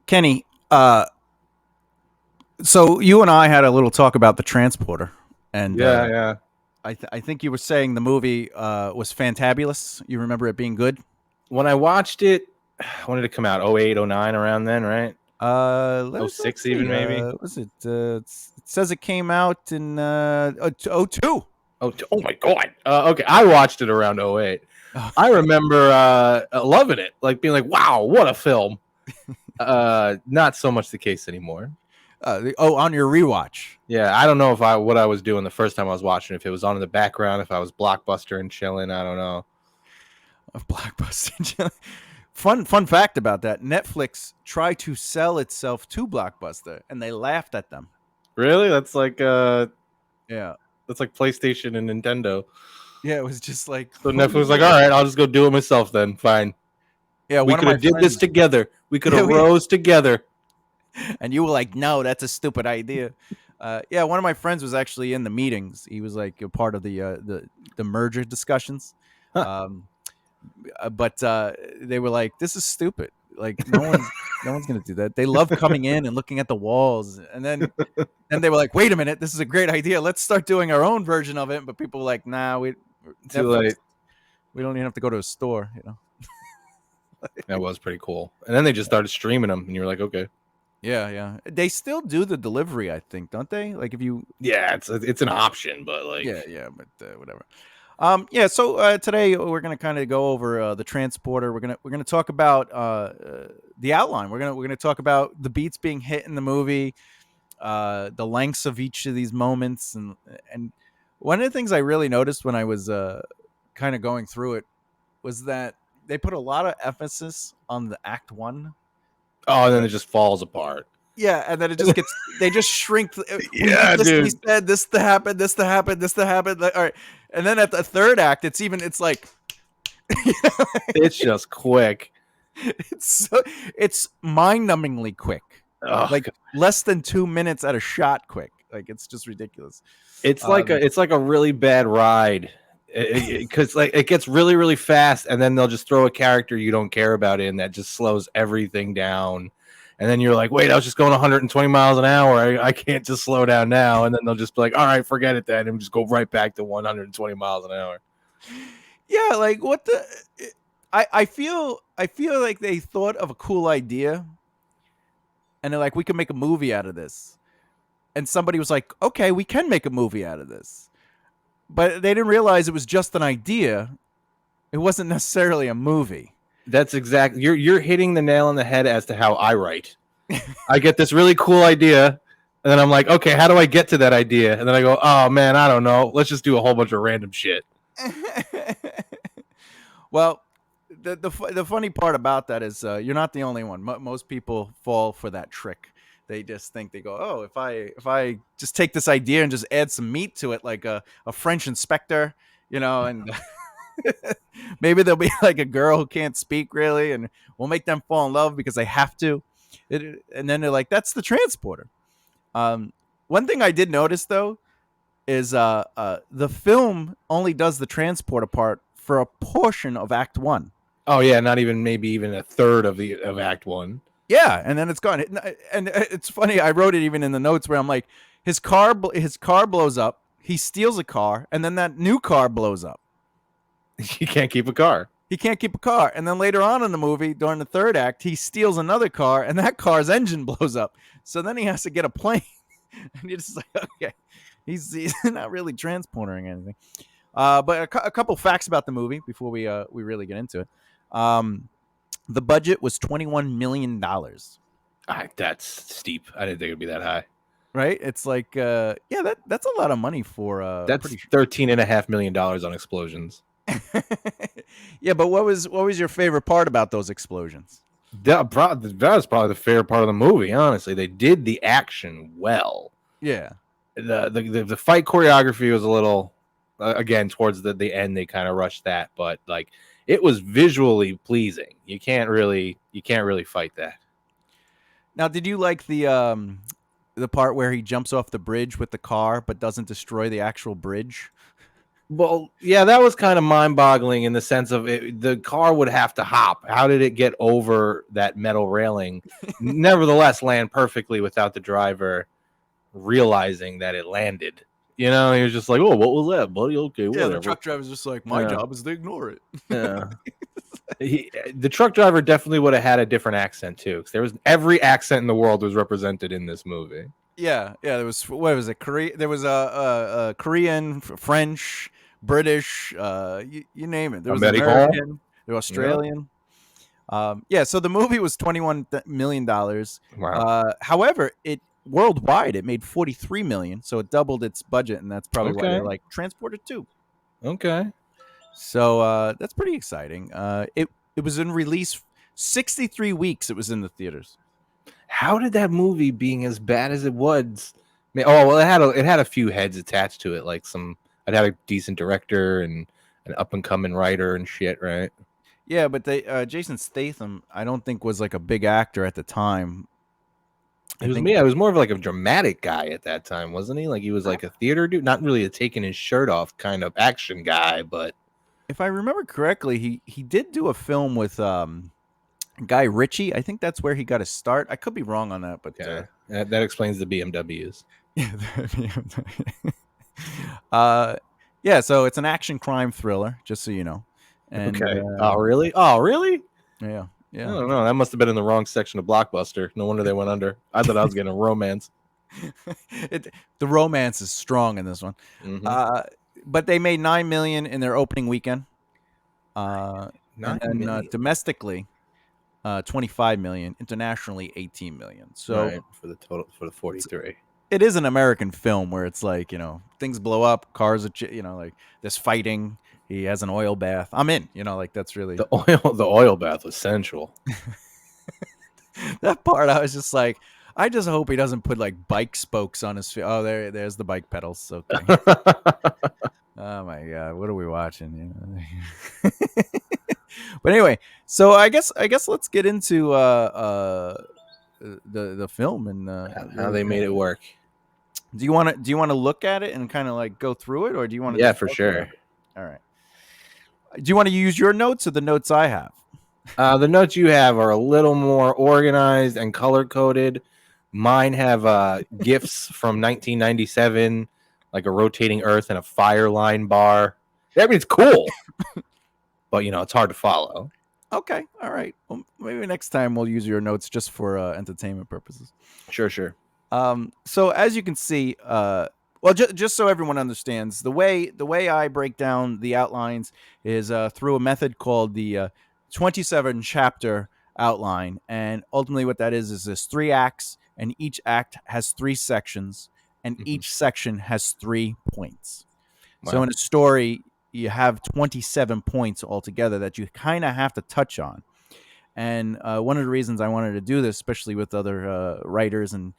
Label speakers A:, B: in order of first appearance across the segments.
A: Kenny, so you and I had a little talk about the transporter, and
B: Yeah, yeah.
A: I think you were saying the movie was fantabulous. You remember it being good?
B: When I watched it, when did it come out? Oh 08, oh 09, around then, right? Oh
A: Let's
B: six,
A: see.
B: even maybe.
A: Was it? It says it came out in '02.
B: Oh my god. Okay, I watched it around oh 08. I remember loving it, like being like, "Wow, what a film." Not so much the case anymore.
A: On your rewatch.
B: Yeah, I don't know if I what I was doing the first time I was watching. If it was on in the background, if I was blockbuster and chilling, I don't know.
A: Of Blockbuster. Fun fact about that: Netflix tried to sell itself to Blockbuster, and they laughed at them.
B: Really,
A: Yeah,
B: that's like PlayStation and Nintendo.
A: yeah. It was just like,
B: So
A: what are
B: Netflix
A: you
B: was like,
A: doing?
B: "All right, I'll just go do it myself then. Fine."
A: Yeah,
B: We
A: one of
B: could
A: my
B: have did this
A: friends.
B: together. We could have
A: Yeah,
B: rose together.
A: and you were like, "No, that's a stupid idea." Yeah, one of my friends was actually in the meetings. He was like a part of the merger discussions.
B: Huh.
A: Um, but they were like, "This is stupid. Like, no one's gonna do that." They love coming in and looking at the walls, and then they were like, "Wait a minute, this is a great idea. Let's start doing our own version of it." But people were like, "Nah, we
B: Too
A: Netflix.
B: late.
A: We don't even have to go to a store."
B: That was pretty cool. And then they just started streaming them, and you were like, okay,
A: Yeah, yeah. They still do the delivery, I think, don't they? Like if you
B: yeah, it's an option, but like,
A: Yeah, yeah, but whatever. Yeah. So today we're gonna kind of go over the transporter. We're gonna talk about the outline. We're gonna talk about the beats being hit in the movie, the lengths of each of these moments, and one of the things I really noticed when I was kind of going through it was that they put a lot of emphasis on the act one.
B: oh, and then it just falls apart.
A: Yeah, and then it just gets they just shrink. We did
B: Yeah,
A: this. We
B: dude,
A: said this to happen. This to happen. This to happen. Like, all right, and then at the third act, it's like
B: it's just quick.
A: it's so, it's mind-numbingly quick,
B: Oh,
A: like less than 2 minutes at a shot. Quick, like it's just ridiculous.
B: it's like a really bad ride because like it gets really really fast, and then they'll just throw a character you don't care about in that just slows everything down. And then you're like, wait, I was just going 120 miles an hour. I can't just slow down now. And then they'll just be like, all right, forget it then, and just go right back to 120 miles an hour.
A: Yeah, like what the. I feel like they thought of a cool idea, and they're like, we can make a movie out of this. And somebody was like, okay, we can make a movie out of this. But they didn't realize it was just an idea. It wasn't necessarily a movie.
B: That's exactly you're hitting the nail on the head as to how I write. I get this really cool idea, and then I'm like, okay, how do I get to that idea? And then I go, oh man, I don't know. Let's just do a whole bunch of random shit.
A: Well, the funny part about that is you're not the only one. Most people fall for that trick. They just think they go, oh, if I just take this idea and just add some meat to it, like a French inspector, and maybe there'll be like a girl who can't speak really, and we'll make them fall in love because they have to. And then they're like, that's the transporter. Um, One thing I did notice though is the film only does the transporter part for a portion of Act One.
B: Oh yeah, not even maybe even a third of Act One.
A: Yeah, and then it's gone. And it's funny. I wrote it even in the notes where I'm like, his car blows up. He steals a car, and then that new car blows up.
B: You can't keep a car.
A: He can't keep a car, and then later on in the movie, during the third act, he steals another car, and that car's engine blows up. So then he has to get a plane, and you're just like, okay, he's not really transporting anything. But a couple facts about the movie before we really get into it. The budget was $21 million.
B: That's steep. I didn't think it'd be that high.
A: Right? It's like, yeah, that's a lot of money for
B: That's $13.5 million on explosions.
A: Yeah, but what was your favorite part about those explosions?
B: That was probably the favorite part of the movie. Honestly, they did the action well.
A: Yeah,
B: The fight choreography was a little again towards the end. They kind of rushed that, but like it was visually pleasing. You can't really fight that.
A: now did you like the part where he jumps off the bridge with the car but doesn't destroy the actual bridge?
B: Well, yeah, that was kind of mind-boggling in the sense of the car would have to hop. How did it get over that metal railing? Nevertheless, land perfectly without the driver realizing that it landed. You know, he was just like, "Oh, what was that, buddy? Okay,
A: Yeah, the
B: whatever."
A: truck driver's just like, my
B: Yeah,
A: job is to ignore it.
B: yeah. The truck driver definitely would have had a different accent too, because there was every accent in the world was represented in this movie.
A: Yeah, yeah. There was what was it? Korea. There was a Korean, French, British. You name it. There was
B: American,
A: American. There was
B: yeah.
A: Australian. Yeah. So the movie was $21 million.
B: Wow.
A: However, it worldwide it made 43 million, so it doubled its budget, and that's probably why they're
B: Okay.
A: like Transporter 2.
B: Okay.
A: So that's pretty exciting. It was in release 63 weeks. It was in the theaters.
B: How did that movie, being as bad as it was? Oh well, it had a few heads attached to it, like some. It had a decent director and an up and coming writer and shit, right?
A: Yeah, but they Jason Statham, I don't think was like a big actor at the time. I
B: It was
A: think
B: me. I was more of like a dramatic guy at that time, wasn't he? Like he was like a theater dude, not really a taking his shirt off kind of action guy, but
A: if I remember correctly, he did do a film with Guy Ritchie. I think that's where he got his start. I could be wrong on that, but
B: yeah, that explains the BMWs.
A: yeah, uh, yeah. So it's an action crime thriller, just so you know. And
B: Okay. Oh really? Oh really?
A: yeah,
B: I
A: yeah.
B: don't know. That must have been in the wrong section of Blockbuster. No wonder they went under. I thought I was getting a romance.
A: The romance is strong in this one.
B: Mm-hmm.
A: Uh, but they made 9 million in their opening weekend. And
B: Nine
A: then
B: million.
A: domestically, 25 million. Internationally, 18 million. So
B: Right, for the total for the 43.
A: it is an American film where it's like, things blow up, cars are, like there's fighting. He has an oil bath. I'm in. Like that's really
B: The oil bath was sensual.
A: that part. I was just like, I just hope he doesn't put like bike spokes on his feet. Oh, there's the bike pedals. Okay. Oh my god, what are we watching? But anyway, so I guess let's get into the film and
B: How they made it work.
A: do you want to look at it and kind of like go through it, or do you want to
B: Yeah,
A: just
B: for
A: talk about
B: sure.
A: it? All right. Do you want to use your notes or the notes I have?
B: The notes you have are a little more organized and color coded. Mine have gifs from 1997, like a rotating Earth and a fire line bar. I mean, it's cool, but it's hard to follow.
A: Okay. All right. Well, maybe next time we'll use your notes just for entertainment purposes.
B: Sure, sure.
A: So as you can see, well, just so everyone understands, the way I break down the outlines is through a method called the 27 chapter outline, and ultimately what that is this 3 acts, and each act has 3 sections, and
B: Mhm.
A: each section has 3 points. So
B: Wow.
A: in a story, you have 27 points altogether that you kind of have to touch on. And one of the reasons I wanted to do this, especially with other writers and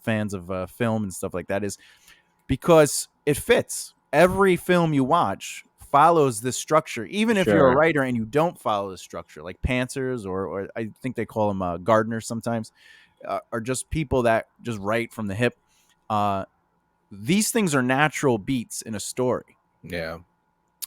A: fans of film and stuff like that, is because it fits. Every film you watch follows this structure, even if you're a
B: Sure.
A: writer and you don't follow the structure, like pantsers or I think they call them gardeners sometimes, are just people that just write from the hip. These things are natural beats in a story.
B: Yeah.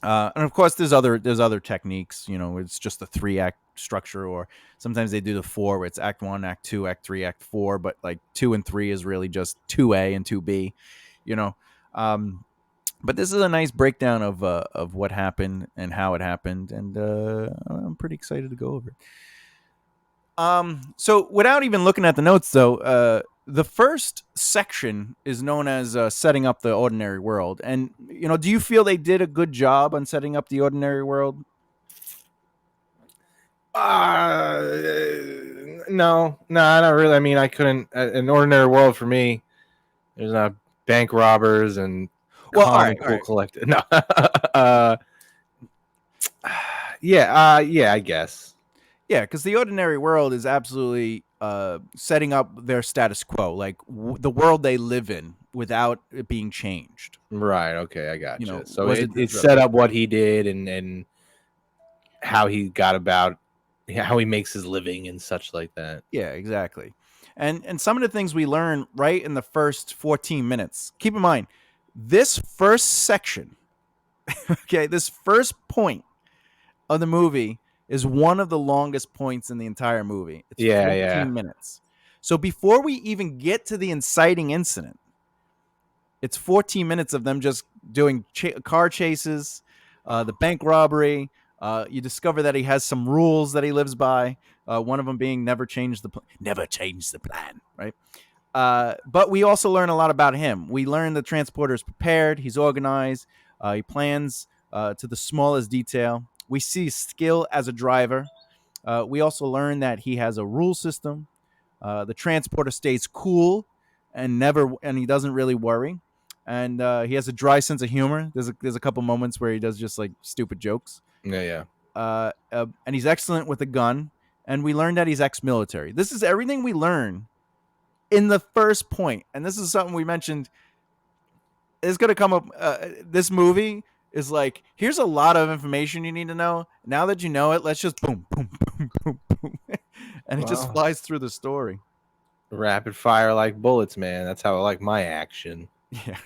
A: And of course, there's other techniques. It's just a 3 act structure, or sometimes they do the 4, where it's Act 1, Act 2, Act 3, Act 4. But like 2 and 3 is really just 2A and 2B. You know, um, but this is a nice breakdown of what happened and how it happened, and I'm pretty excited to go over it. So without even looking at the notes, though, the first section is known as setting up the ordinary world. And do you feel they did a good job on setting up the ordinary world?
B: No, not really. I mean, I couldn't. An ordinary world for me. There's not bank robbers and
A: Well, all
B: calm
A: right,
B: and
A: all
B: cool
A: right.
B: collected. No. uh, yeah. Yeah. I guess.
A: Yeah, because the ordinary world is absolutely setting up their status quo, like the world they live in, without it being changed.
B: Right. Okay. I got you. So
A: Was
B: it,
A: it
B: it set up what he did and how he got about how he makes his living and such like that.
A: Yeah, exactly. And some of the things we learn right in the first 14 minutes. Keep in mind, this first section Okay, this first point of the movie is one of the longest points in the entire movie. It's
B: Yeah, yeah.
A: 14 minutes. So before we even get to the inciting incident, it's 14 minutes of them just doing car chases, the bank robbery. You discover that he has some rules that he lives by. One of them being never change the plan, right? But we also learn a lot about him. We learn the transporter is prepared. He's organized. He plans to the smallest detail. We see skill as a driver. We also learn that he has a rule system. The transporter stays cool and he doesn't really worry. And he has a dry sense of humor. There's a couple moments where he does just like stupid jokes.
B: Yeah, yeah.
A: And he's excellent with a gun. And we learn that he's ex-military. This is everything we learn in the first point. And this is something we mentioned. It's going to come up. This movie is like, here's a lot of information you need to know. Now that you know it, let's just boom, boom, boom, boom, boom. And it just
B: Well,
A: flies through the story.
B: rapid fire like bullets, man. That's how I like my action.
A: Yeah.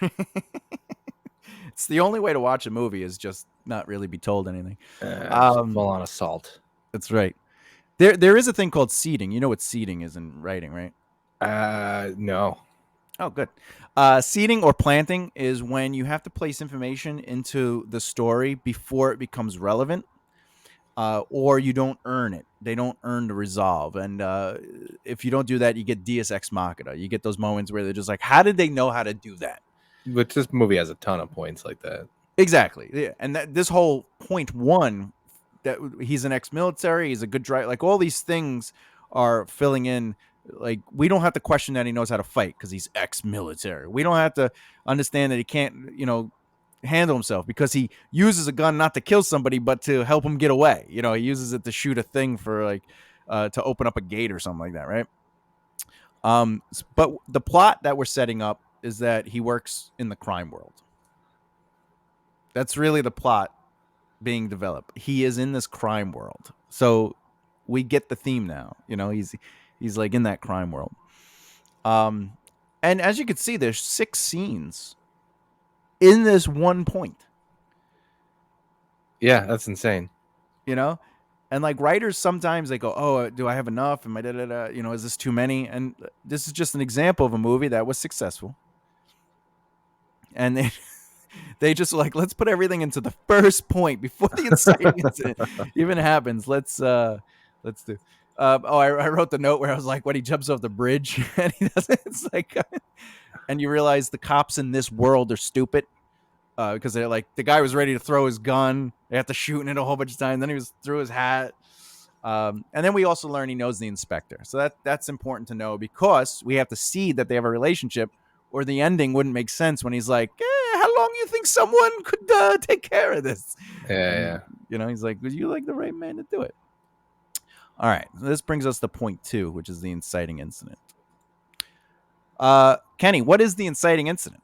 A: It's the only way to watch a movie is just not really be told anything.
B: Just full on assault.
A: That's right. There is a thing called seeding. You know what seeding is in writing, right?
B: No.
A: Oh, good. Seeding or planting is when you have to place information into the story before it becomes relevant, or you don't earn it. They don't earn the resolve. And if you don't do that, you get Deus Ex Machina. You get those moments where they're just like, how did they know how to do that?
B: But this movie has a ton of points like that.
A: Exactly. Yeah. And this whole point one, that he's an ex-military, he's a good driver, like all these things are filling in. Like, we don't have to question that he knows how to fight because he's ex-military. We don't have to understand that he can't, handle himself because he uses a gun not to kill somebody but to help him get away. He uses it to shoot a thing for like to open up a gate or something like that, right? But the plot that we're setting up is that he works in the crime world. That's really the plot being developed. He is in this crime world. So we get the theme now. He's like in that crime world. And as you can see, there's 6 scenes in this one point.
B: Yeah, that's insane.
A: And like writers sometimes they go, "Oh, do I have enough? Am I is this too many?" And this is just an example of a movie that was successful. And they just like, let's put everything into the first point before the inciting incident even happens. Let's do. I wrote the note where I was like, when he jumps off the bridge and he doesn't. It's like, and you realize the cops in this world are stupid because they're like, the guy was ready to throw his gun. They have to shoot it a whole bunch of times. Then he was threw his hat. And then we also learn he knows the inspector. So that's important to know because we have to see that they have a relationship, or the ending wouldn't make sense when he's like, how long do you think someone could take care of this?
B: Yeah, yeah.
A: He's like, would you like the right man to do it? All right. So this brings us to point 2, which is the inciting incident. Kenny, what is the inciting incident?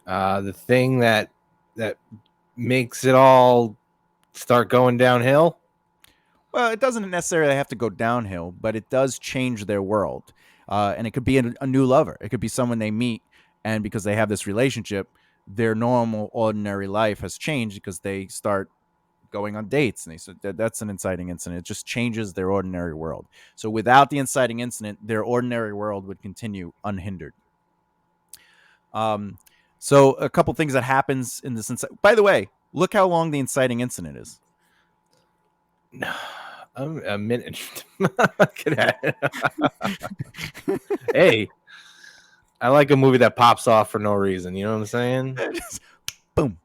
B: The thing that makes it all start going downhill.
A: Well, it doesn't necessarily have to go downhill, but it does change their world. And it could be a new lover. It could be someone they meet, and because they have this relationship, their normal, ordinary life has changed because they start going on dates. And they said that's an inciting incident. It just changes their ordinary world. So without the inciting incident, their ordinary world would continue unhindered. So a couple things that happens in this. By the way, look how long the inciting incident is.
B: A minute. Hey, I like a movie that pops off for no reason. You know what I'm saying?
A: Boom.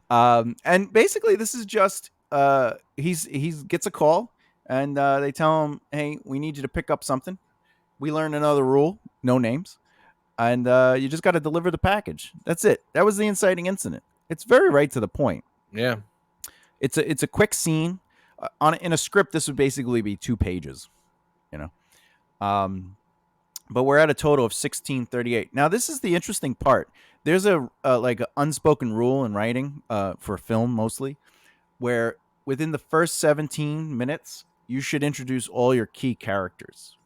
A: And basically, this is just he gets a call, and they tell him, "Hey, we need you to pick up something." We learn another rule: no names, and you just got to deliver the package. That's it. That was the inciting incident. It's very right to the point.
B: Yeah.
A: It's a quick scene. In a script, this would basically be 2 pages. But we're at a total of 1638. Now, this is the interesting part. There's a like an unspoken rule in writing for film mostly, where within the first 17 minutes, you should introduce all your key characters,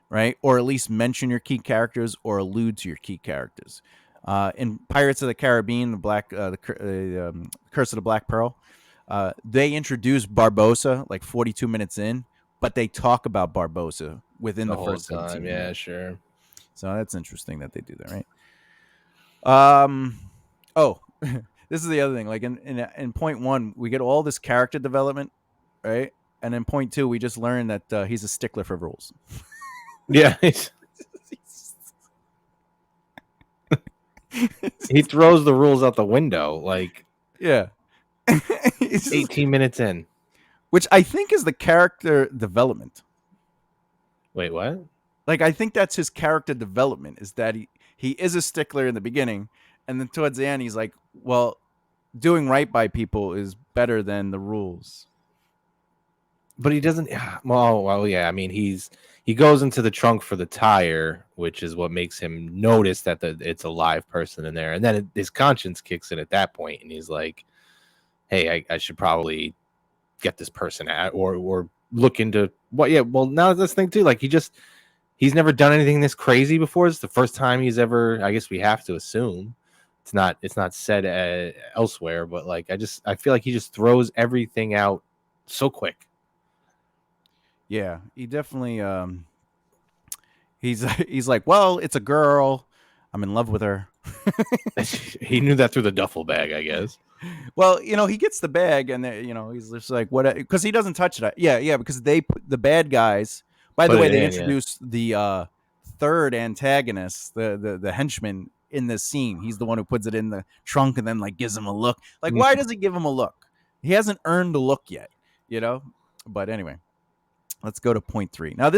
A: right? Or at least mention your key characters or allude to your key characters. In Pirates of the Caribbean, Curse of the Black Pearl, they introduce Barbossa like 42 minutes in, but they talk about Barbossa within
B: The
A: the
B: whole
A: first
B: time.
A: 17
B: Yeah,
A: minutes.
B: sure.
A: So that's interesting that they do that, right? Oh, this is the other thing. Like in point one, we get all this character development, right? And in point two, we just learn that he's a stickler for rules.
B: Yeah. He throws the rules out the window like
A: Yeah.
B: 18 minutes in.
A: Which I think is the character development.
B: Wait, what?
A: Like I think that's his character development, is that he is a stickler in the beginning, and then towards the end he's like, well, doing right by people is better than the rules.
B: But he doesn't. Well, yeah. I mean, he goes into the trunk for the tire, which is what makes him notice that it's a live person in there, and then his conscience kicks in at that point, and he's like, "Hey, I should probably get this person at or look into what." Yeah. Well, now this thing too. Like he's never done anything this crazy before. It's the first time he's ever. I guess we have to assume it's not said elsewhere, but like I feel like he just throws everything out so quick.
A: Yeah, he definitely he's like, well, it's a girl. I'm in love with her.
B: He knew that through the duffel bag, I guess.
A: Well, he gets the bag, and he's just like, what? Because he doesn't touch it. Yeah, because they put the bad guys. By the
B: Put
A: way,
B: it
A: they
B: in, yeah.
A: introduced the third antagonist, the henchman in this scene. He's the one who puts it in the trunk and then like gives him a look. Like, why does he give him a look? He hasn't earned a look yet, But anyway, let's go to point three. Now,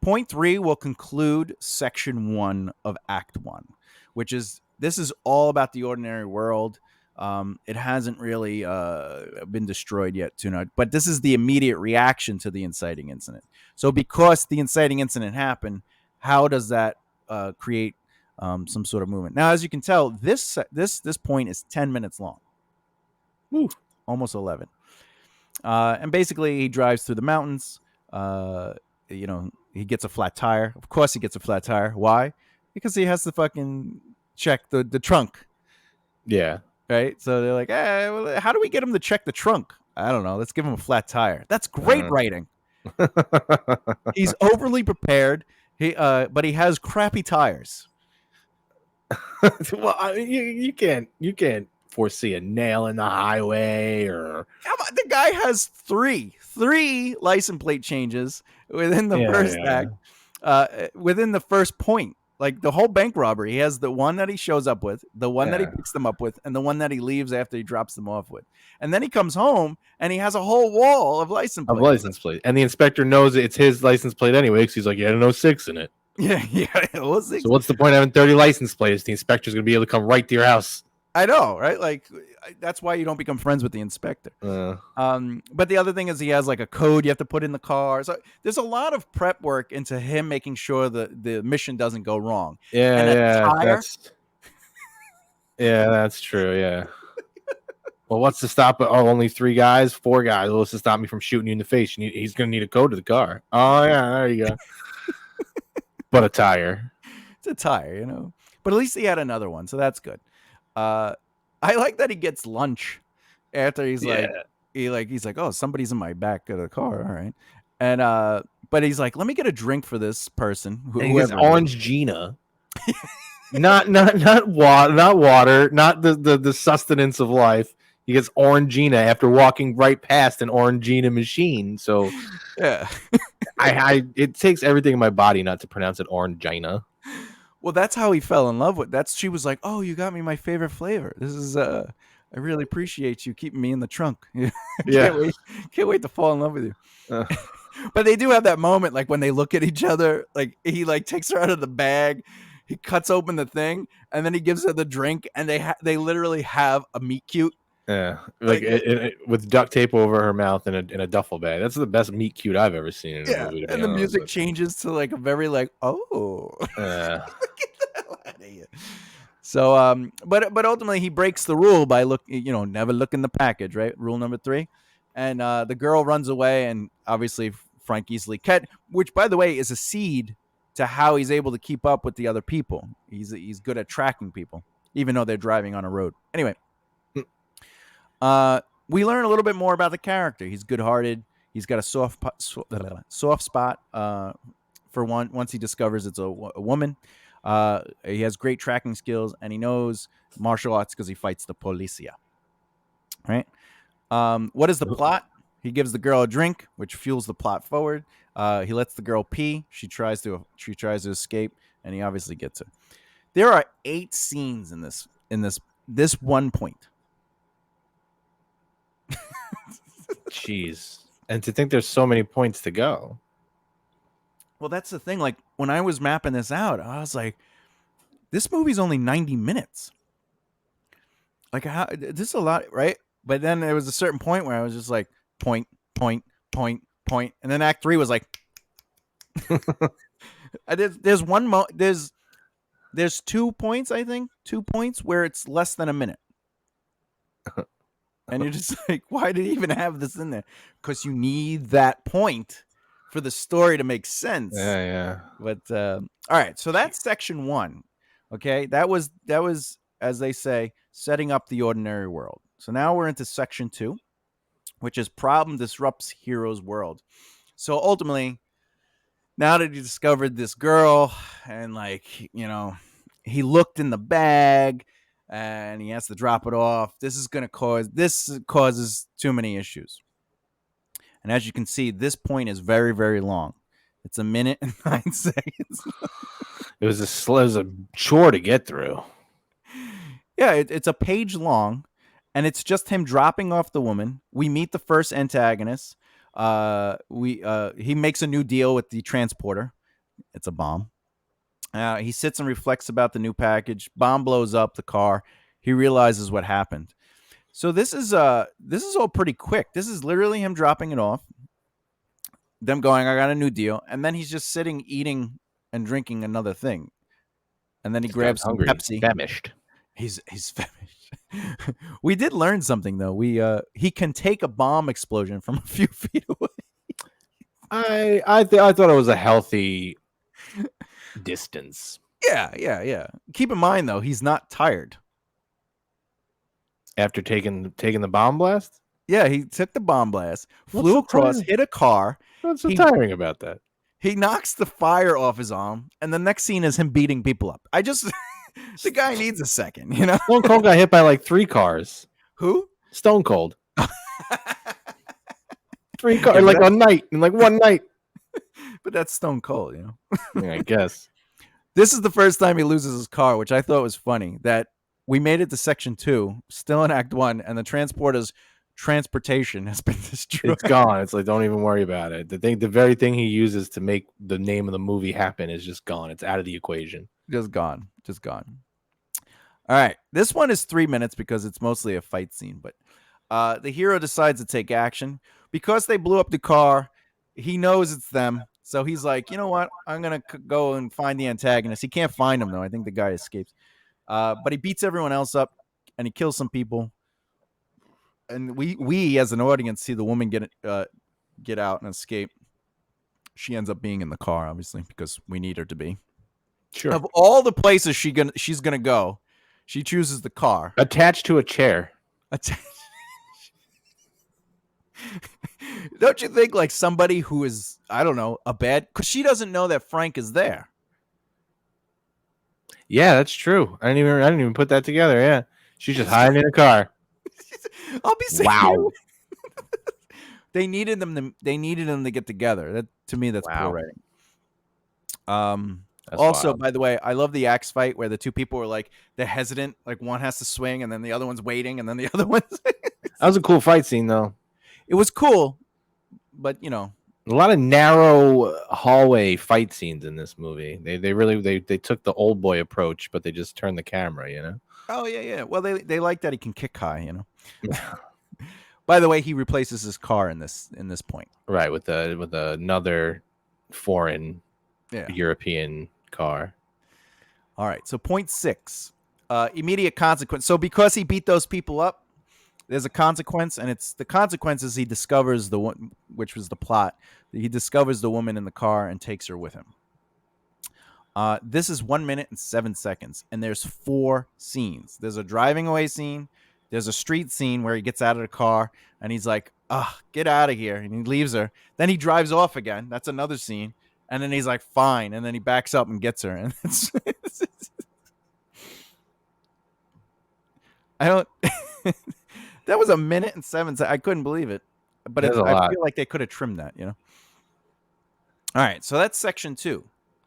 A: point three will conclude section one of Act One, which is this is all about the ordinary world. It hasn't really been destroyed yet, tonight, but this is the immediate reaction to the inciting incident. So, because the inciting incident happened, how does that create some sort of movement? Now, as you can tell, this point is 10 minutes long.
B: Woo.
A: Almost 11. And basically, he drives through the mountains. He gets a flat tire. Of course, he gets a flat tire. Why? Because he has to fucking check the trunk.
B: Yeah.
A: Right? So they're like, well, how do we get him to check the trunk? I don't know. Let's give him a flat tire. That's great writing. He's overly prepared. But he has crappy tires.
B: Well, you can't foresee a nail in the highway or.
A: The guy has three license plate changes within the first act. Within the first point. Like the whole bank robbery, he has the one that he shows up with, the one that he picks them up with, and the one that he leaves after he drops them off with. And then he comes home and he has a whole wall of license plates.
B: And the inspector knows it's his license plate anyway, because he's like, yeah, no 06 in it.
A: Yeah. Well,
B: so what's the point of having 30 license plates? The inspector's going to be able to come right to your house.
A: I know, right? Like, that's why you don't become friends with the inspector. But the other thing is he has like a code you have to put in the car. So there's a lot of prep work into him making sure that the mission doesn't go wrong.
B: That's true. Yeah. Well, what's to stop? Only 3 guys, 4 guys. Well, what's to stop me from shooting you in the face? He's going to need a code to the car. Oh yeah, there you go. But a tire.
A: It's a tire, But at least he had another one, so that's good. I like that he gets lunch after he's like, oh, somebody's in my back of the car. All right. And but he's like, let me get a drink for this person.
B: He gets Orange Gina. not water, not the sustenance of life. He gets Orangina after walking right past an Orangina machine. So
A: yeah.
B: It takes everything in my body not to pronounce it Orangina.
A: Well, that's how he fell in love with. She was like, "Oh, you got me my favorite flavor. This is I really appreciate you keeping me in the trunk. Can't wait to fall in love with you." But they do have that moment, like when they look at each other. Like he like takes her out of the bag, he cuts open the thing, and then he gives her the drink, and they literally have a meet cute.
B: Yeah, like with duct tape over her mouth in a duffel bag. That's the best meet cute I've ever seen in a movie.
A: And the music changes to like a very like, oh, get the hell out of here. So, but ultimately he breaks the rule by never look in the package, right? Rule number 3, and the girl runs away, and obviously Frank easily which by the way is a seed to how he's able to keep up with the other people. He's good at tracking people. even though they're driving on a road. Anyway, we learn a little bit more about the character. He's good-hearted. He's got a soft spot for one. Once he discovers it's a woman, he has great tracking skills, and he knows martial arts because he fights the policia. Right? What is the plot? He gives the girl a drink, which fuels the plot forward. He lets the girl pee. She tries to escape, and he obviously gets her. There are 8 scenes in this one point.
B: Jeez. And to think there's so many points to go.
A: Well, that's the thing. Like, when I was mapping this out, I was like, this movie's only 90 minutes. Like, this is a lot, right? But then there was a certain point where I was just like, point. And then Act 3 was like, there's one there's 2 points, I think, 2 points where it's less than a minute. And you're just like, why did he even have this in there? Because you need that point for the story to make sense.
B: Yeah.
A: But all right, so that's section 1. Okay, that was, as they say, setting up the ordinary world. So now we're into section 2, which is problem disrupts hero's world. So ultimately, now that he discovered this girl, and like, he looked in the bag and he has to drop it off, this causes too many issues. And as you can see, this point is very, very long. It's 1 minute and 9 seconds.
B: It was a chore to get through.
A: Yeah, it's a page long, and it's just him dropping off the woman. We meet the first antagonist. He makes a new deal with the transporter. It's a bomb. He sits and reflects about the new package. Bomb blows up the car. He realizes what happened. So this is all pretty quick. This is literally him dropping it off, them going, I got a new deal, and then he's just sitting, eating and drinking another thing, and then he grabs some Pepsi.
B: Famished.
A: He's famished. We did learn something though. He can take a bomb explosion from a few feet away.
B: I thought it was a healthy distance.
A: Yeah. Keep in mind though, he's not tired.
B: After taking the bomb blast?
A: Yeah, he took the bomb blast, flew across, hit a car.
B: What's so tiring about that?
A: He knocks the fire off his arm, and the next scene is him beating people up. The guy needs a second,
B: Stone Cold got hit by like 3 cars.
A: Who?
B: Stone Cold. 3 cars, in like one night.
A: But that's Stone Cold,
B: Yeah, I guess.
A: This is the first time he loses his car, which I thought was funny. That we made it to section 2, still in Act 1, and the transporter's transportation has been destroyed.
B: It's gone. It's like, don't even worry about it. The very thing he uses to make the name of the movie happen is just gone. It's out of the equation.
A: Just gone. All right. This one is 3 minutes because it's mostly a fight scene, but the hero decides to take action. Because they blew up the car, he knows it's them. So he's like, you know what? I'm going to go and find the antagonist. He can't find him, though. I think the guy escapes. But he beats everyone else up, and he kills some people. And we as an audience see the woman get out and escape. She ends up being in the car, obviously, because we need her to be.
B: Sure.
A: Of all the places she's gonna go, she chooses the car.
B: Attached to a chair.
A: Don't you think like somebody who is, I don't know, because she doesn't know that Frank is there.
B: Yeah, that's true. I didn't even put that together. Yeah, she's just hiding in a car.
A: I'll be saying.
B: Wow.
A: They needed them to get together. That, to me, that's poor writing. That's also wild. By the way, I love the axe fight where the two people were like, they're hesitant, like one has to swing and then the other one's waiting and then the other one's
B: That was a cool fight scene though.
A: It was cool, but
B: a lot of narrow hallway fight scenes in this movie. They really took the old boy approach, but they just turned the camera,
A: Oh yeah. Well, they like that he can kick high, By the way, he replaces his car in this point.
B: Right, with another foreign European car.
A: All right, so point 6, immediate consequence. So because he beat those people up, there's a consequence, and it's the consequence is he discovers the one, which was the plot. He discovers the woman in the car and takes her with him. This is 1 minute and 7 seconds, and there's 4 scenes. There's a driving away scene. There's a street scene where he gets out of the car and he's like, get out of here. And he leaves her. Then he drives off again. That's another scene. And then he's like, fine. And then he backs up and gets her. And I don't. That was 1 minute and 7 seconds. I couldn't believe it. But
B: That's a
A: I
B: lot.
A: feel like they could have trimmed that, you know? All right. So that's section 2.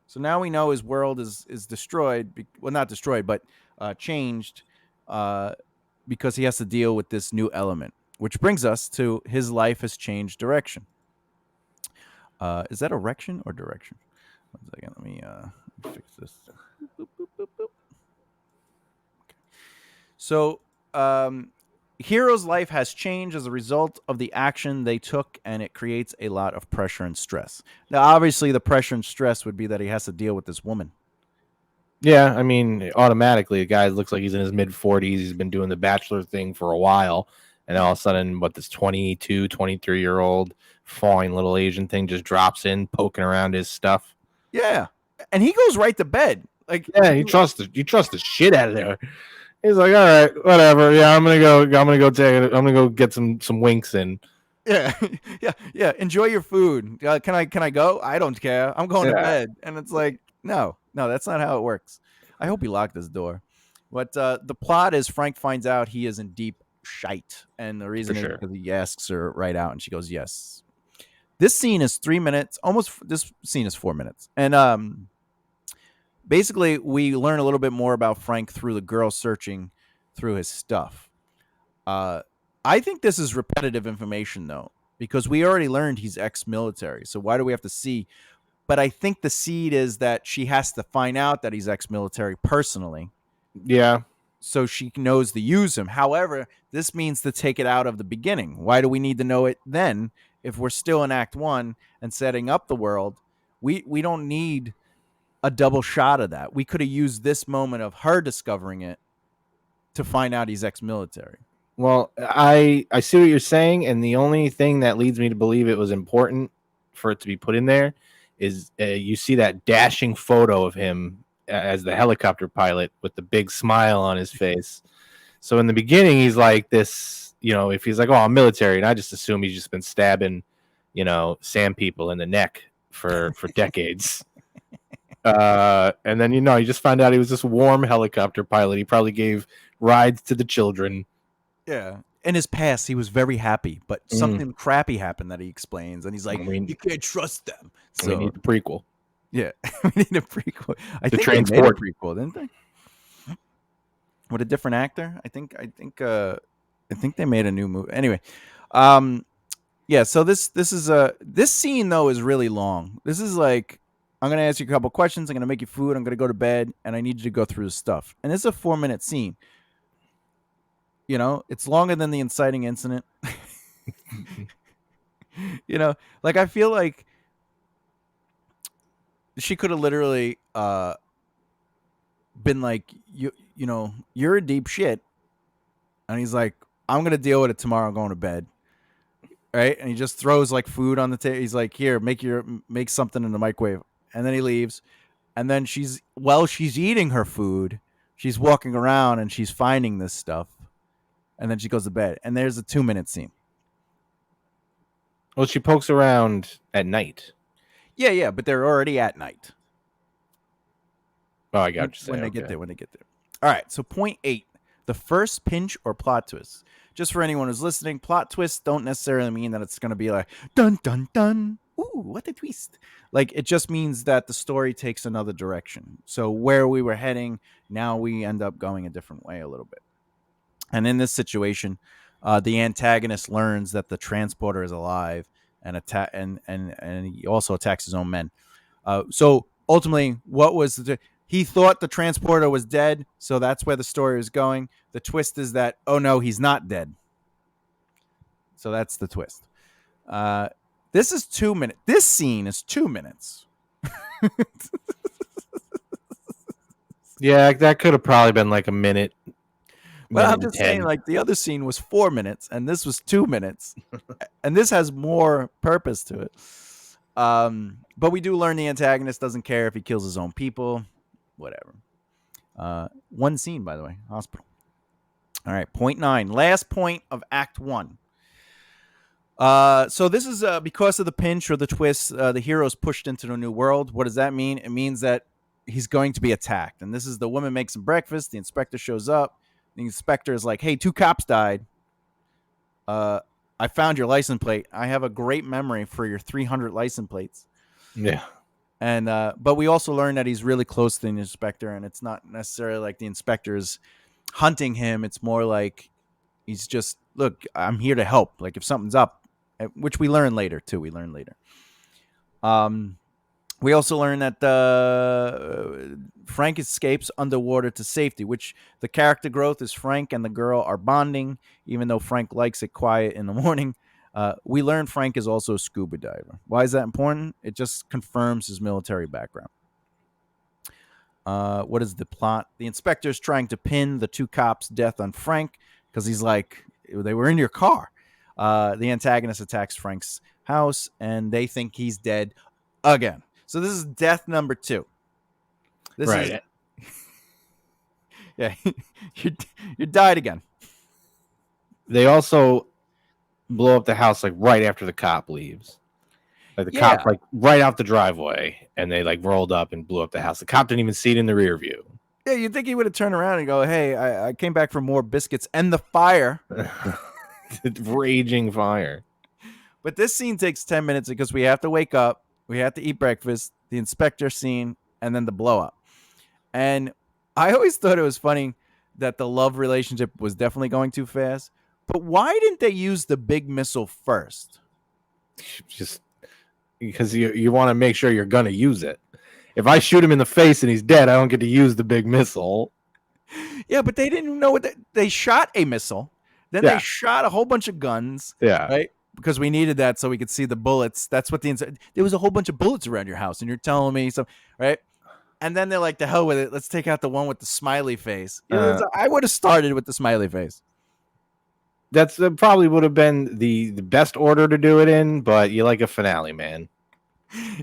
A: So now we know his world is destroyed. Well, not destroyed, but changed because he has to deal with this new element, which brings us to his life has changed direction. Is that erection or direction? 1 second. Let me fix this. Boop, boop, boop, boop. Okay. So, Hero's life has changed as a result of the action they took, and it creates a lot of pressure and stress. Now, obviously, the pressure and stress would be that he has to deal with this woman.
B: Yeah, I mean, automatically, the guy looks like he's in his mid-40s. He's been doing the bachelor thing for a while. And all of a sudden, this 22, 23-year-old fine little Asian thing just drops in, poking around his stuff.
A: Yeah. And he goes right to bed. Like,
B: yeah, you trust the shit out of there. He's like, all right, whatever. Yeah, I'm gonna go get some winks in.
A: Yeah, yeah. Enjoy your food. Can I go? I don't care. I'm going to bed. And it's like, no, that's not how it works. I hope he locked his door. But the plot is Frank finds out he is in deep shite, and the reason is because he asks her right out, and she goes yes. This scene is 3 minutes. This scene is 4 minutes, and basically, we learn a little bit more about Frank through the girl searching through his stuff. I think this is repetitive information, though, because we already learned he's ex-military. So why do we have to see? But I think the seed is that she has to find out that he's ex-military personally.
B: Yeah.
A: So she knows to use him. However, this means to take it out of the beginning. Why do we need to know it then if we're still in Act 1 and setting up the world? We don't need a double shot of that. We could have used this moment of her discovering it to find out he's ex-military.
B: Well, I see what you're saying, and the only thing that leads me to believe it was important for it to be put in there is you see that dashing photo of him as the helicopter pilot with the big smile on his face. So in the beginning, he's like this, if he's like, oh, I'm military, and I just assume he's just been stabbing, Sam people in the neck for decades. And then, you just find out he was this warm helicopter pilot. He probably gave rides to the children.
A: Yeah. In his past, he was very happy, but something crappy happened that he explains, and he's like, you can't trust them. So
B: we need the prequel.
A: Yeah, we need a prequel. I think they made a prequel, didn't they? With a different actor? I think they made a new movie. Anyway, yeah. So this scene though is really long. This is like, I'm gonna ask you a couple questions. I'm gonna make you food. I'm gonna go to bed, and I need you to go through the stuff. And it's a 4-minute scene. It's longer than the inciting incident. Like I feel like she could have literally been like, you're a deep shit. And he's like, I'm going to deal with it tomorrow. I'm going to bed. Right. And he just throws like food on the table. He's like, here, make something in the microwave. And then he leaves. And then she's eating her food, she's walking around and she's finding this stuff. And then she goes to bed. And there's a 2-minute scene.
B: Well, she pokes around at night.
A: Yeah, but they're already at night.
B: Oh, I got you.
A: When they get there. All right, so point 8, the first pinch or plot twist. Just for anyone who's listening, plot twists don't necessarily mean that it's going to be like, dun, dun, dun. Ooh, what a twist. Like, it just means that the story takes another direction. So where we were heading, now we end up going a different way a little bit. And in this situation, the antagonist learns that the transporter is alive and he also attacks his own men. So ultimately, what was he thought the transporter was dead, so that's where the story is going. The twist is that, oh no, he's not dead. So that's the twist. This is 2 minutes. This scene is 2 minutes.
B: Yeah, that could have probably been like a minute.
A: Well, I'm just saying, like, the other scene was 4 minutes, and this was 2 minutes, and this has more purpose to it. But we do learn the antagonist doesn't care if he kills his own people. Whatever. One scene, by the way, hospital. All right, point 9. Last point of Act 1. So this is because of the pinch or the twist, the hero's pushed into the new world. What does that mean? It means that he's going to be attacked. And this is the woman makes some breakfast. The inspector shows up. The inspector is like, hey, 2 cops died. I found your license plate. I have a great memory for your 300 license plates.
B: Yeah.
A: And but we also learn that he's really close to the inspector, and it's not necessarily like the inspector's hunting him. It's more like he's just, look, I'm here to help. Like if something's up, which we learn later too. We learn later. We also learn that Frank escapes underwater to safety, which the character growth is Frank and the girl are bonding, even though Frank likes it quiet in the morning. We learn Frank is also a scuba diver. Why is that important? It just confirms his military background. What is the plot? The inspector is trying to pin the 2 cops' death on Frank because he's like, they were in your car. The antagonist attacks Frank's house, and they think he's dead again. So this is death number 2. This
B: right.
A: is, yeah, you died again.
B: They also blow up the house like right after the cop leaves. Like the cop like right out the driveway, and they like rolled up and blew up the house. The cop didn't even see it in the rear view.
A: Yeah, you'd think he would have turned around and go, hey, I came back for more biscuits and the fire.
B: Raging fire.
A: But this scene takes 10 minutes because we have to wake up, we have to eat breakfast, the inspector scene, and then the blow up. And I always thought it was funny that the love relationship was definitely going too fast. But why didn't they use the big missile first?
B: Just because you want to make sure you're going to use it. If I shoot him in the face and he's dead, I don't get to use the big missile.
A: Yeah, but they didn't know what they shot a missile. Then they shot a whole bunch of guns.
B: Yeah.
A: Right? Because we needed that so we could see the bullets. That's what there was a whole bunch of bullets around your house, and you're telling me so, right? And then they're like, the hell with it. Let's take out the one with the smiley face. I would have started with the smiley face.
B: That's probably would have been the best order to do it in, but you like a finale, man.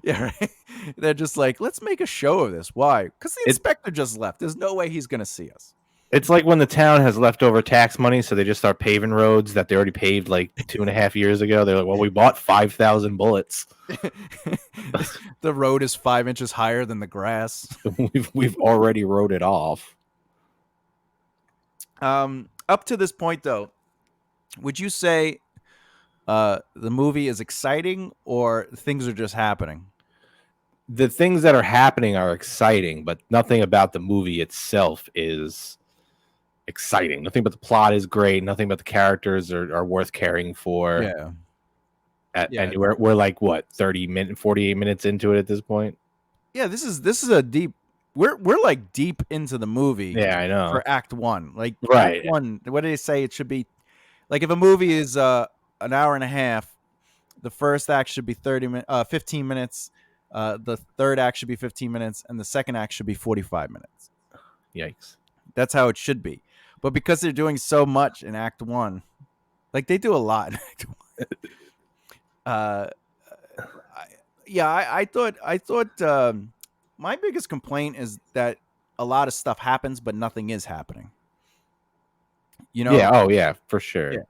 A: Yeah, right. They're just like, let's make a show of this. Why? Because the inspector just left. There's no way he's going to see us.
B: It's like when the town has leftover tax money, so they just start paving roads that they already paved like 2.5 years ago. They're like, well, we bought 5,000 bullets.
A: The road is 5 inches higher than the grass.
B: We've already rode it off.
A: Up to this point, though, would you say the movie is exciting or things are just happening?
B: The things that are happening are exciting, but nothing about the movie itself is exciting. Nothing but the plot is great. Nothing but the characters are worth caring for.
A: Yeah.
B: And we're like what 48 minutes into it at this point.
A: Yeah, this is a deep. We're like deep into the movie.
B: Yeah, I know.
A: For Act 1, like
B: right.
A: Act 1. What do they say? It should be like if a movie is an hour and a half, the first act should be 15 minutes. The third act should be 15 minutes, and the second act should be 45 minutes.
B: Yikes!
A: That's how it should be. But because they're doing so much in Act 1, like they do a lot in Act 1. I thought my biggest complaint is that a lot of stuff happens, but nothing is happening. You know?
B: Yeah. Oh, yeah, for sure.
A: Yeah.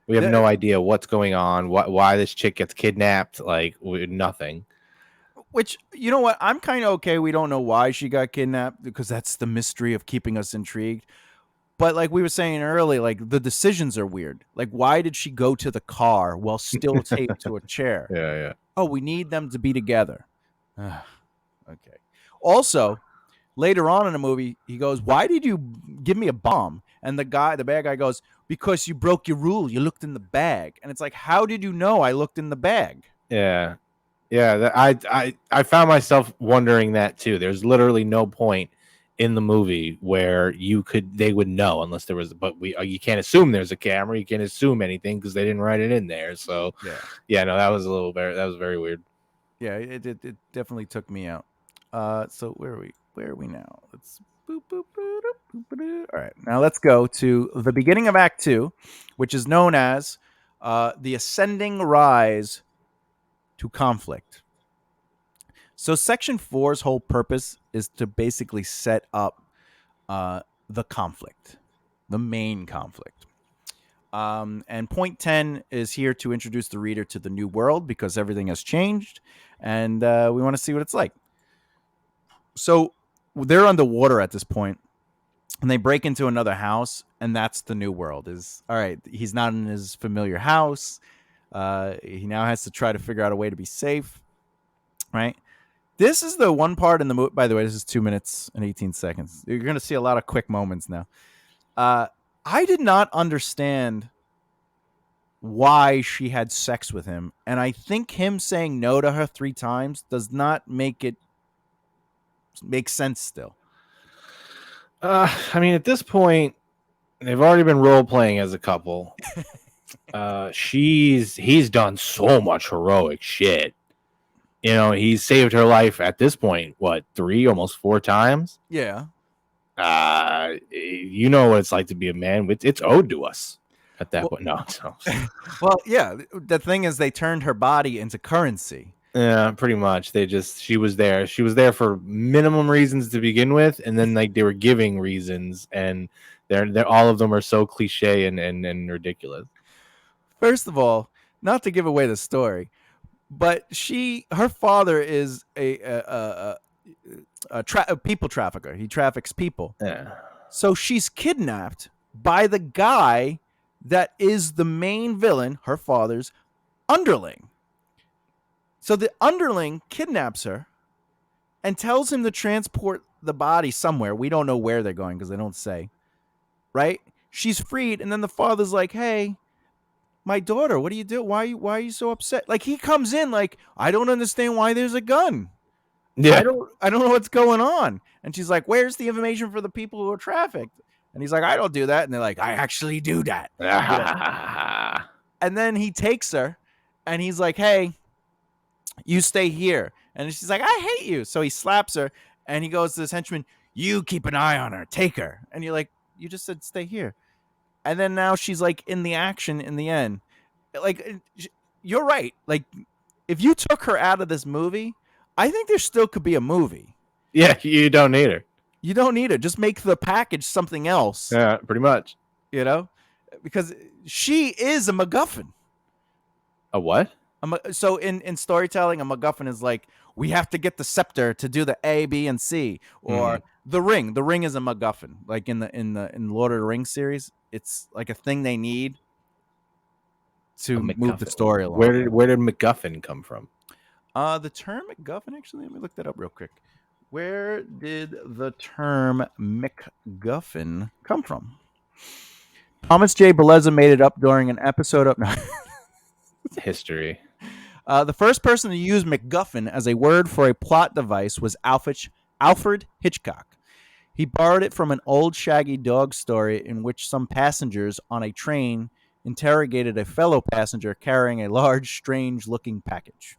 B: We have no idea what's going on. Why this chick gets kidnapped? Like nothing.
A: Which, you know what? I'm kind of okay. We don't know why she got kidnapped because that's the mystery of keeping us intrigued. But like we were saying earlier, like the decisions are weird. Like, why did she go to the car while still taped to a chair?
B: Yeah.
A: Oh, we need them to be together. Okay. Also, later on in the movie, he goes, "Why did you give me a bomb?" And the bad guy goes, "Because you broke your rule. You looked in the bag." And it's like, how did you know I looked in the bag?
B: Yeah. I found myself wondering that too. There's literally no point in the movie where they would know unless there was, but you can't assume there's a camera. You can't assume anything because they didn't write it in there. So no, that was very weird. Yeah,
A: it definitely took me out. So where are we now? Let's boop, boop, boop, boop, boop, boop. All right, now let's go to the beginning of Act 2, which is known as the ascending rise to conflict. So Section 4's whole purpose is to basically set up the conflict, the main conflict. And point 10 is here to introduce the reader to the new world because everything has changed, and we want to see what it's like. So they're underwater at this point, and they break into another house, and that's the new world. Is all right. He's not in his familiar house. He now has to try to figure out a way to be safe. Right. This is the one part in the movie. By the way, this is 2 minutes and 18 seconds. You're going to see a lot of quick moments now. I did not understand why she had sex with him, and I think him saying no to her 3 times does not make it make sense still.
B: I mean, at this point, they've already been role playing as a couple. He's done so much heroic shit. You know, he's saved her life at this point, what, 3, almost 4 times?
A: Yeah.
B: You know what it's like to be a man. It's owed to us at that point. No.
A: Well, yeah. The thing is, they turned her body into currency.
B: Yeah, pretty much. She was there. She was there for minimum reasons to begin with, and then like they were giving reasons, and they're all of them are so cliche and ridiculous.
A: First of all, not to give away the story, but her father is a people trafficker. He traffics people.
B: Yeah.
A: So she's kidnapped by the guy that is the main villain, her father's underling. So the underling kidnaps her and tells him to transport the body somewhere. We don't know where they're going because they don't say. Right? She's freed, and then the father's like, "Hey, my daughter, what do you do? Why are you so upset?" Like, he comes in like, "I don't understand why there's a gun.
B: Yeah.
A: I don't know what's going on." And she's like, "Where's the information for the people who are trafficked?" And he's like, "I don't do that." And they're like, "I actually do that." And then he takes her, and he's like, "Hey, you stay here." And she's like, "I hate you." So he slaps her, and he goes to his henchman, "You keep an eye on her. Take her." And you're like, "You just said stay here." And then now she's like in the action in the end. Like, you're right. Like, if you took her out of this movie, I think there still could be a movie.
B: Yeah, you don't need her.
A: You don't need her. Just make the package something else.
B: Yeah, pretty much.
A: You know? Because she is a MacGuffin.
B: A what?
A: So in storytelling, a MacGuffin is like, we have to get the scepter to do the A, B, and C, or the ring. The ring is a MacGuffin. Like in the Lord of the Rings series, it's like a thing they need to move the story along.
B: Where did MacGuffin come from?
A: The term MacGuffin, actually, let me look that up real quick. Where did the term MacGuffin come from? Thomas J. Bellezza made it up during an episode of
B: History.
A: The first person to use MacGuffin as a word for a plot device was Alfred Hitchcock. He borrowed it from an old Shaggy Dog story in which some passengers on a train interrogated a fellow passenger carrying a large, strange-looking package.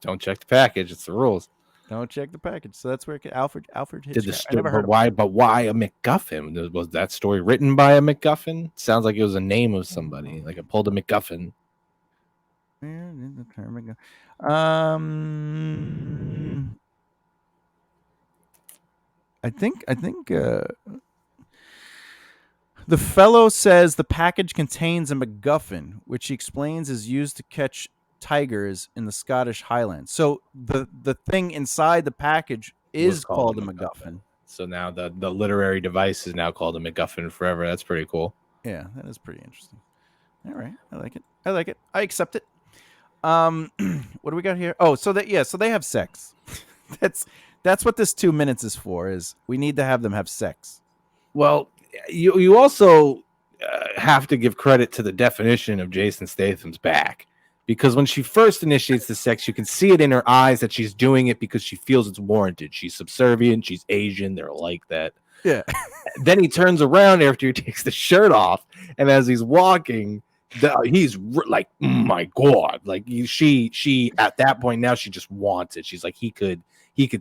B: Don't check the package. It's the rules.
A: Don't check the package. So that's where Alfred Hitchcock.
B: Did the story, but why a MacGuffin? Was that story written by a MacGuffin? Sounds like it was a name of somebody. Like it pulled a MacGuffin.
A: I think the fellow says the package contains a MacGuffin, which he explains is used to catch tigers in the Scottish Highlands. So the thing inside the package is called a MacGuffin.
B: So now the literary device is now called a MacGuffin forever. That's pretty cool.
A: Yeah, that is pretty interesting. All right, I like it. I accept it. What do we got here? Oh, so they have sex. That's what this 2 minutes is for. Is we need to have them have sex.
B: Well, you also have to give credit to the definition of Jason Statham's back, because when she first initiates the sex, you can see it in her eyes that she's doing it because she feels it's warranted. She's subservient. She's Asian. They're like that.
A: Yeah.
B: Then he turns around after he takes the shirt off, and as he's walking, he's like, oh my God, like she at that point now she just wants it. She's like, he could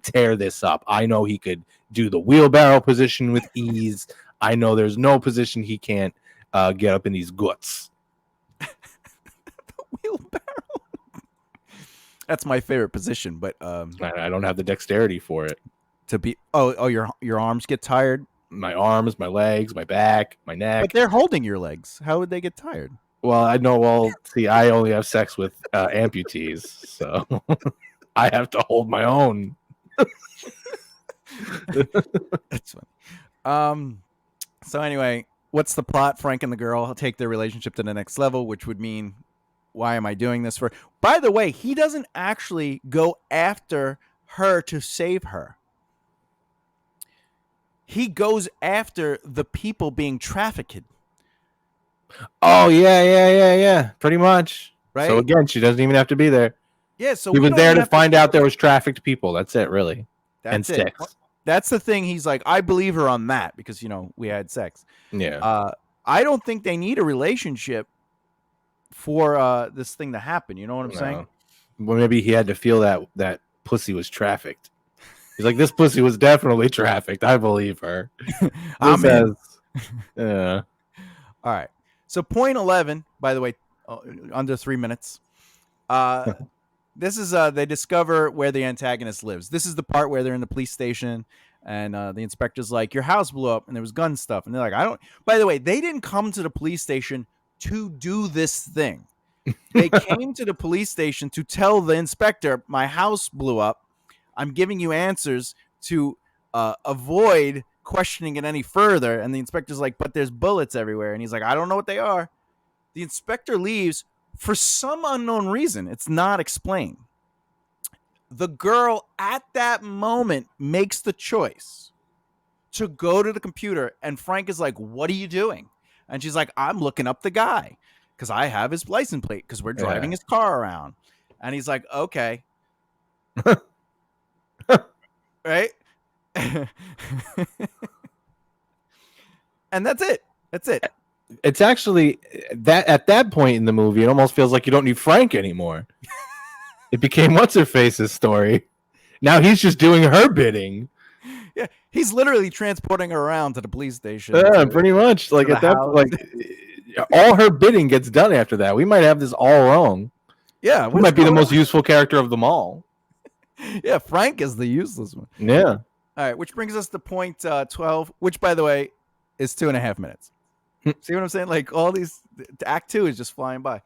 B: tear this up. I know he could do the wheelbarrow position with ease. I know there's no position he can't get up in these guts.
A: The wheelbarrow. That's my favorite position. But
B: I don't have the dexterity for it.
A: to be your arms get tired,
B: My arms, my legs, my back, my
A: but
B: neck.
A: they're holding your legs. How would they get tired?
B: Well, I know. Well, see, I only have sex with amputees, so I have to hold my own.
A: That's funny. So anyway, what's the plot? Frank and the girl take their relationship to the next level, which would mean, why am I doing this for? By the way, he doesn't actually go after her to save her. He goes after the people being trafficked.
B: Oh yeah. Pretty much.
A: Right?
B: So again, she doesn't even have to be there.
A: Yeah. So
B: He
A: we
B: was
A: don't
B: there
A: even
B: to
A: have
B: find out there was trafficked people. That's it, really.
A: That's
B: and
A: it.
B: sex.
A: That's the thing. He's like, I believe her on that because we had sex.
B: Yeah.
A: I don't think they need a relationship for this thing to happen. You know what I'm saying?
B: Well, maybe he had to feel that pussy was trafficked. He's like, this pussy was definitely trafficked. I believe her.
A: I'm in.
B: Yeah.
A: All right. So point 11, by the way, under 3 minutes. This is they discover where the antagonist lives. This is the part where they're in the police station and the inspector's like, your house blew up and there was gun stuff. And they're like, I don't. By the way, they didn't come to the police station to do this thing. They came to the police station to tell the inspector, my house blew up. I'm giving you answers to avoid questioning it any further. And the inspector's like, but there's bullets everywhere. And he's like, I don't know what they are. The inspector leaves for some unknown reason. It's not explained. The girl at that moment makes the choice to go to the computer. And Frank is like, what are you doing? And she's like, I'm looking up the guy because I have his license plate because we're driving his car around. And he's like, okay. Right? And that's it. That's it.
B: It's actually that at that point in the movie, it almost feels like you don't need Frank anymore. It became what's her face's story. Now he's just doing her bidding.
A: Yeah, he's literally transporting her around to the police station.
B: Yeah, pretty much. Like at that, like all her bidding gets done after that. We might have this all wrong.
A: Yeah,
B: we might be the most useful character of them all.
A: Yeah, Frank is the useless one.
B: Yeah.
A: All right, which brings us to point 12, which, by the way, is 2.5 minutes. See what I'm saying? Like all these, Act 2 is just flying by.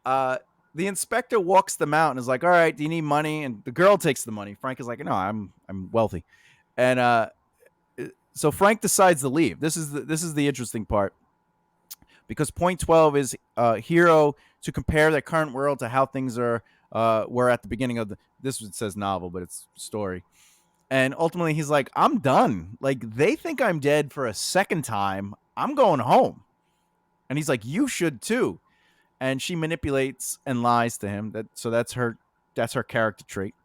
A: The inspector walks them out and is like, "All right, do you need money?" And the girl takes the money. Frank is like, "No, I'm wealthy," and so Frank decides to leave. This is the interesting part, because point 12 is hero to compare their current world to how things were at the beginning of this. It says novel, but it's story. And ultimately, he's like, I'm done. Like, they think I'm dead for a second time. I'm going home. And he's like, you should too. And she manipulates and lies to him. So that's her character trait.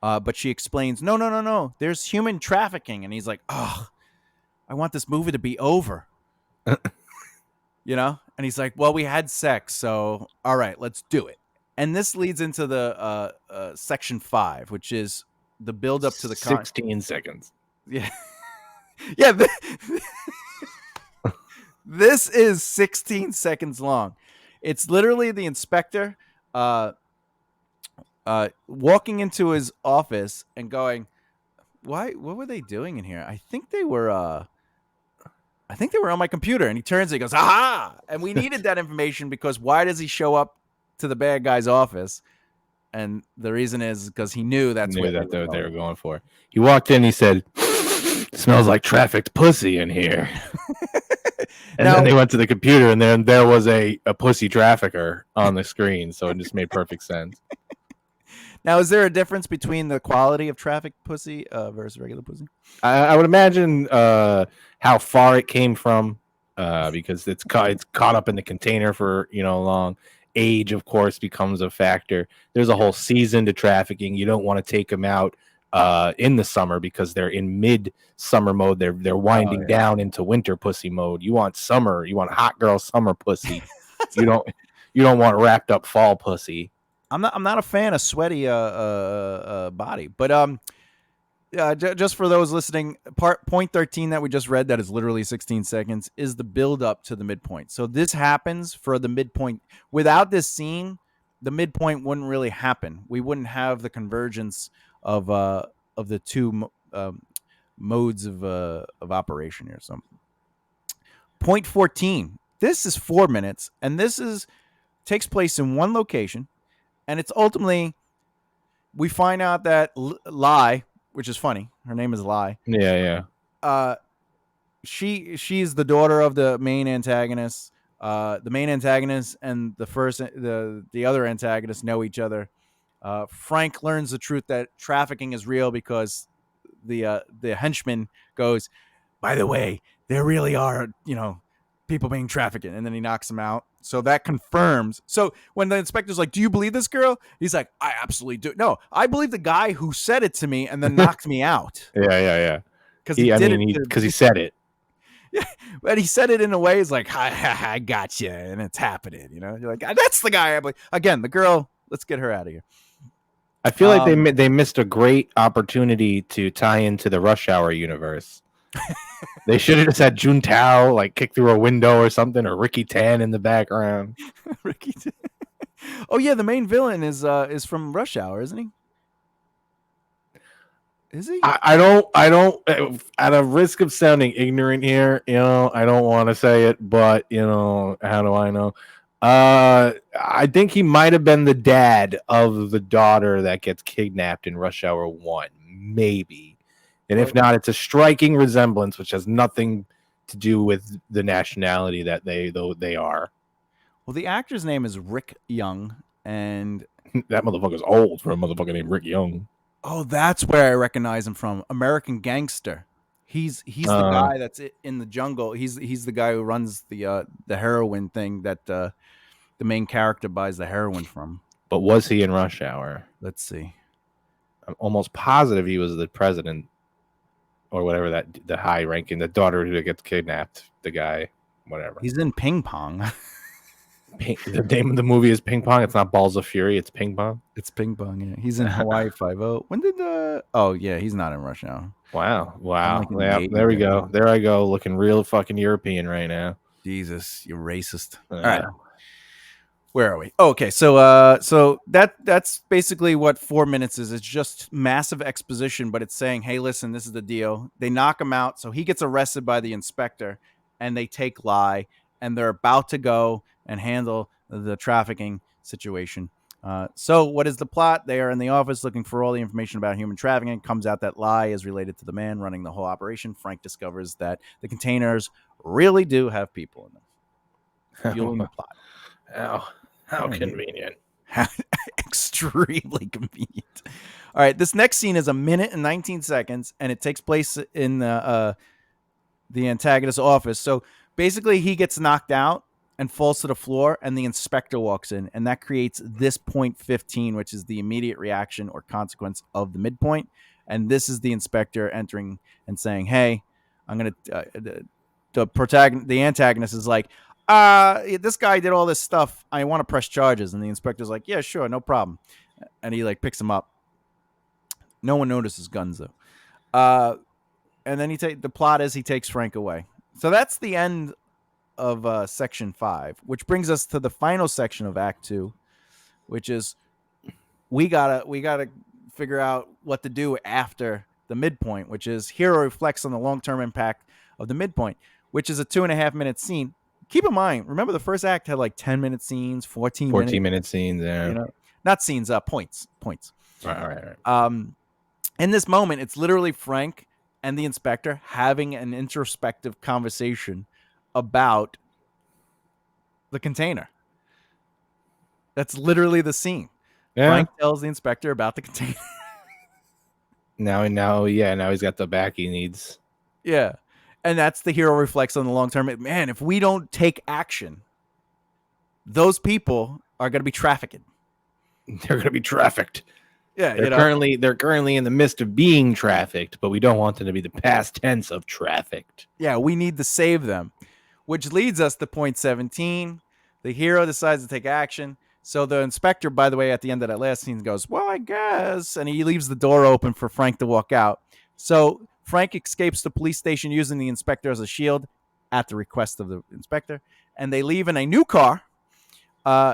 A: But she explains, no. There's human trafficking. And he's like, oh, I want this movie to be over. And he's like, well, we had sex. So, all right, let's do it. And this leads into the section 5, which is the build up to the
B: 16 seconds.
A: Yeah. Yeah. This is 16 seconds long. It's literally the inspector walking into his office and going, what were they doing in here? I think they were on my computer. And he turns and he goes, aha! And we needed that information because why does he show up to the bad guy's office? And the reason is because he knew what they were
B: going for. He walked in, he said, smells like trafficked pussy in here. And then they went to the computer, and then there was a pussy trafficker on the screen, so it just made perfect sense.
A: Now, is there a difference between the quality of trafficked pussy versus regular pussy?
B: I would imagine how far it came from, because it's caught up in the container for long. Age, of course, becomes a factor. There's a whole season to trafficking. You don't want to take them out in the summer because they're in mid-summer mode. They're winding down into winter pussy mode. You want summer. You want hot girl summer pussy. You don't want wrapped up fall pussy.
A: I'm not a fan of sweaty body, but just for those listening, point 13 that we just read, that is literally 16 seconds, is the build up to the midpoint. So this happens for the midpoint. Without this scene, the midpoint wouldn't really happen. We wouldn't have the convergence of the two modes of operation here. So point 14. This is 4 minutes, and this is takes place in one location, and it's ultimately we find out that Lai, which is funny, her name is Lai.
B: Yeah.
A: Uh, she's the daughter of the main antagonist. The main antagonist and the other antagonist know each other. Frank learns the truth that trafficking is real because the henchman goes, by the way, there really are people being trafficked, and then he knocks him out. So that confirms. So when the inspector's like, "Do you believe this girl?" He's like, "I absolutely do. No, I believe the guy who said it to me and then knocked me out."
B: Yeah.
A: Because he did it
B: because he said it.
A: Yeah, but he said it in a way he's like, I got you, and it's happening. You're like, that's the guy I believe. Again, the girl. Let's get her out of here.
B: I feel like they missed a great opportunity to tie into the Rush Hour universe. They should have just had Juntao like kick through a window or something, or Ricky Tan in the background.
A: Ricky Tan. Oh yeah, the main villain is from Rush Hour, isn't he? Is he?
B: I don't. At a risk of sounding ignorant here, I don't want to say it, but how do I know? I think he might have been the dad of the daughter that gets kidnapped in Rush Hour 1, maybe. And if not, it's a striking resemblance, which has nothing to do with the nationality that they are.
A: Well, the actor's name is Rick Young, and
B: that motherfucker's old for a motherfucker named Rick Young.
A: Oh, that's where I recognize him from. American Gangster. He's the guy that's in the jungle. He's the guy who runs the heroin thing that the main character buys the heroin from.
B: But was he in Rush Hour?
A: Let's see.
B: I'm almost positive he was the president or whatever, that the high ranking, the daughter who gets kidnapped, the guy, whatever.
A: He's in Ping Pong.
B: The name of the movie is Ping Pong. It's not Balls of Fury. It's Ping Pong.
A: It's Ping Pong. Yeah, he's in Hawaii 5-0. When did Oh yeah, he's not in Rush Hour.
B: Wow. Yeah, there we go. There I go, looking real fucking European right now.
A: Jesus, you're racist. All right. Where are we? Oh, okay, so that's basically what 4 minutes is. It's just massive exposition, but it's saying, hey, listen, this is the deal. They knock him out, so he gets arrested by the inspector, and they take Lai, and they're about to go and handle the trafficking situation. So what is the plot? They are in the office looking for all the information about human trafficking. It comes out that Lai is related to the man running the whole operation. Frank discovers that the containers really do have people in them, fueling the plot.
B: How convenient.
A: Extremely convenient. All right, this next scene is 1 minute and 19 seconds, and it takes place in the antagonist's office. So basically, he gets knocked out and falls to the floor, and the inspector walks in, and that creates this point 15, which is the immediate reaction or consequence of the midpoint. And this is the inspector entering and saying, "Hey, I'm gonna." The antagonist is like, this guy did all this stuff. I want to press charges. And the inspector's like, yeah, sure, no problem. And he picks him up. No one notices guns though. And then the plot is he takes Frank away. So that's the end of section 5, which brings us to the final section of Act 2, which is we gotta figure out what to do after the midpoint, which is hero reflects on the long-term impact of the midpoint, which is a 2.5 minute scene. Keep in mind, remember the first act had 10-minute scenes, 14
B: minute scenes. Yeah,
A: not scenes, points.
B: Right.
A: In this moment, it's literally Frank and the inspector having an introspective conversation about the container. That's literally the scene. Yeah. Frank tells the inspector about the container.
B: Now he's got the back he needs.
A: Yeah. And that's the hero reflects on the long term. Man, if we don't take action, those people are going to be trafficked.
B: They're going to be trafficked.
A: Yeah,
B: they're currently in the midst of being trafficked, but we don't want them to be the past tense of trafficked.
A: Yeah, we need to save them, which leads us to point 17. The hero decides to take action. So the inspector, by the way, at the end of that last scene goes, well, I guess, and he leaves the door open for Frank to walk out. So Frank escapes the police station using the inspector as a shield at the request of the inspector, and they leave in a new car.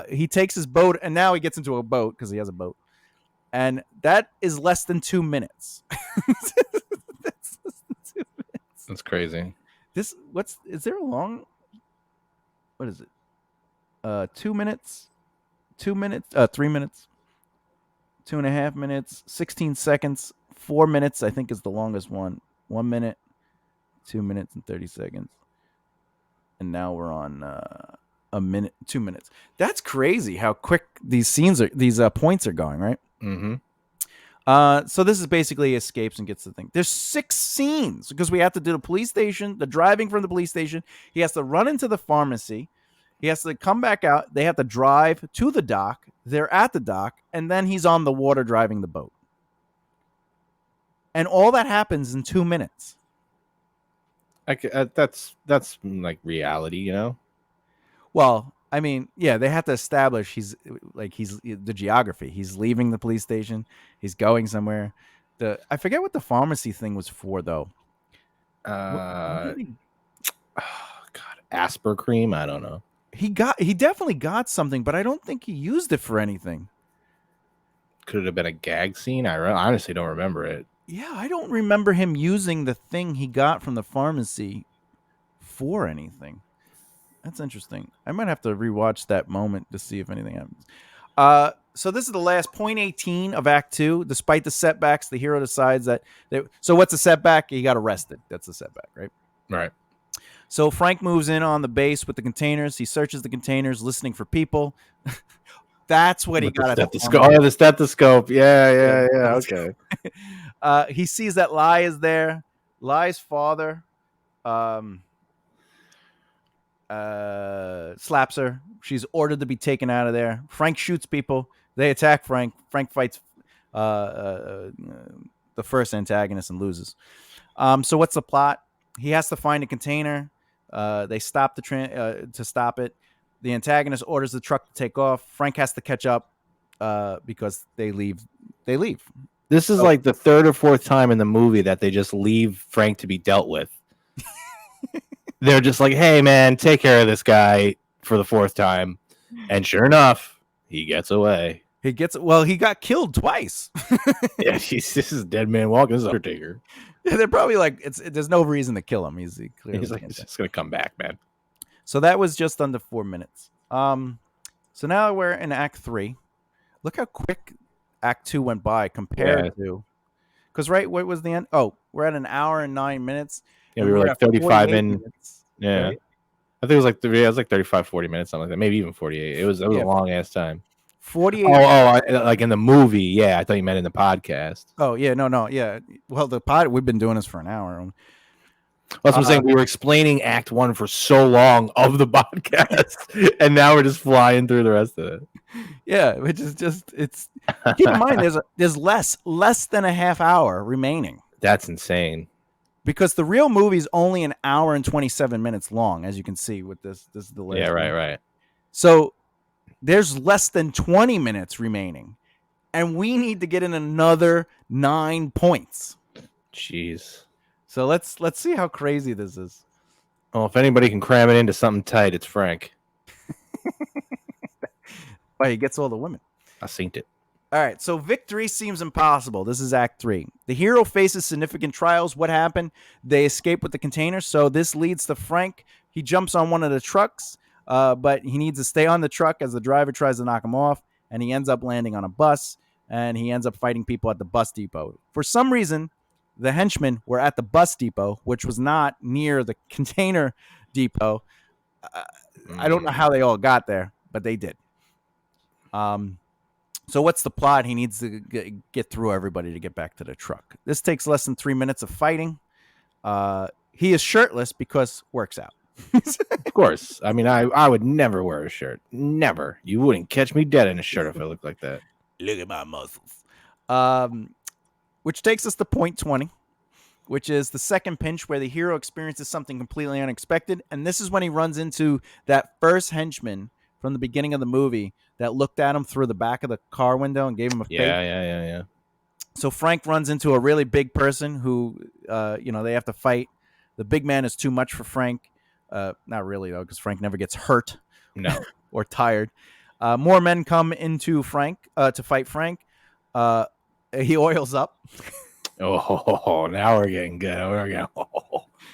A: He takes his boat, and now he gets into a boat because he has a boat, and that is less than 2 minutes. That's less than 2 minutes.
B: That's crazy.
A: Is there a long? What is it? 2 minutes, 2 minutes, 3 minutes, 2.5 minutes, 16 seconds, 4 minutes. I think is the longest one. 1 minute, 2 minutes and 30 seconds, and now we're on a minute, 2 minutes. That's crazy how quick these points are going, right?
B: Mm-hmm.
A: So this is basically he escapes and gets the thing. There's 6 scenes because we have to do the police station, the driving from the police station. He has to run into the pharmacy. He has to come back out. They have to drive to the dock. They're at the dock, and then he's on the water driving the boat. And all that happens in 2 minutes.
B: That's like reality, you know.
A: Well, I mean, yeah, they have to establish he's the geography. He's leaving the police station. He's going somewhere. I forget what the pharmacy thing was for, though.
B: Oh, God, Asper cream. I don't know.
A: He definitely got something, but I don't think he used it for anything.
B: Could it have been a gag scene? I honestly don't remember it.
A: Yeah, I don't remember him using the thing he got from the pharmacy for anything. That's interesting. I might have to rewatch that moment to see if anything happens. So this is the last 0.18 of Act 2. Despite the setbacks, the hero decides that... So what's a setback? He got arrested. That's a setback, right?
B: Right.
A: So Frank moves in on the base with the containers. He searches the containers, listening for people. That's what he got at the
B: stethoscope. Oh, the stethoscope. Yeah. Okay.
A: He sees that Lai is there. Lai's father slaps her. She's ordered to be taken out of there. Frank shoots people. They attack Frank. Frank fights the first antagonist and loses. So what's the plot? He has to find a container. They stop to stop it. The antagonist orders the truck to take off. Frank has to catch up because they leave.
B: This is like the third or fourth time in the movie that they just leave Frank to be dealt with. They're just like, hey, man, take care of this guy for the fourth time. And sure enough, he gets away.
A: He got killed twice.
B: Yeah, this is Dead Man Walking. This is Undertaker.
A: Yeah, they're probably like, there's no reason to kill him. He's
B: like, it's just going to come back, man.
A: So that was just under 4 minutes. So now we're in Act 3. Look how quick Act 2 went by compared to... Because, right, what was the end? Oh, we're at an hour and 9 minutes.
B: Yeah, we were like 35 in.
A: Minutes,
B: yeah. Right? I think it was like 35, 40 minutes, something like that. Maybe even 48. It was a long-ass time.
A: 48.
B: Like in the movie. Yeah, I thought you meant in the podcast.
A: Oh, yeah, no, yeah. Well, we've been doing this for an hour.
B: That's what I'm saying. We were explaining Act 1 for so long of the podcast, and now we're just flying through the rest of it.
A: Yeah, which is it's. Keep in mind, there's less than a half hour remaining.
B: That's insane.
A: Because the real movie's only an hour and 27 minutes long, as you can see with this. This is the last.
B: Yeah, right.
A: So there's less than 20 minutes remaining, and we need to get in another 9 points.
B: Jeez.
A: So let's see how crazy this is.
B: Well, if anybody can cram it into something tight, it's Frank.
A: Well, he gets all the women.
B: I seen it.
A: All right, so victory seems impossible. This is Act 3. The hero faces significant trials. What happened? They escape with the container, so this leads to Frank. He jumps on one of the trucks, but he needs to stay on the truck as the driver tries to knock him off, and he ends up landing on a bus, and he ends up fighting people at the bus depot. For some reason, the henchmen were at the bus depot, which was not near the container depot. I don't know how they all got there, but they did. So what's the plot? He needs to get through everybody to get back to the truck. This takes less than 3 minutes of fighting. He is shirtless because works out.
B: Of course. I mean, I would never wear a shirt. Never. You wouldn't catch me dead in a shirt if I looked like that.
A: Look at my muscles. Which takes us to point 20, which is the second pinch where the hero experiences something completely unexpected. And this is when he runs into that first henchman from the beginning of the movie that looked at him through the back of the car window and gave him a fake.
B: Yeah.
A: So Frank runs into a really big person who, they have to fight. The big man is too much for Frank. Not really, though, because Frank never gets hurt.
B: No.
A: Or tired. More men come into Frank to fight Frank. He oils up.
B: Oh, now we're getting good. We're getting.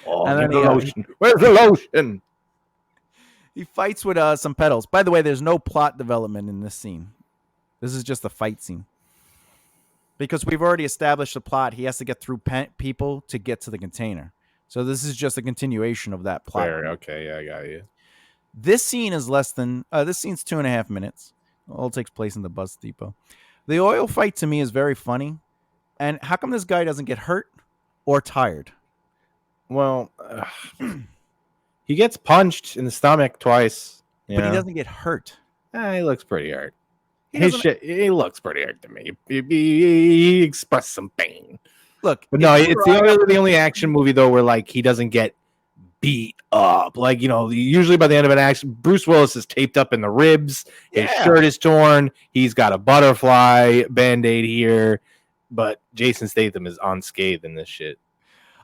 A: And
B: Get
A: then
B: the lotion. Where's the lotion?
A: he fights with some pedals. By the way, there's no plot development in this scene. This is just a fight scene. Because we've already established the plot. He has to get through people to get to the container. So this is just a continuation of that plot.
B: Fair. Okay, yeah, I got you.
A: This scene is less than... this scene's 2.5 minutes. All takes place in the bus depot. The oil fight to me is very funny. And how come this guy doesn't get hurt or tired?
B: Well, he gets punched in the stomach twice.
A: But he doesn't get hurt.
B: He looks pretty hurt.
A: He
B: looks pretty hurt to me. He expressed some pain.
A: Look,
B: but no, it's the only action movie though where like he doesn't get beat up. Like, usually by the end of an action, Bruce Willis is taped up in the ribs. His shirt is torn. He's got a butterfly band-aid here. But Jason Statham is unscathed in this shit.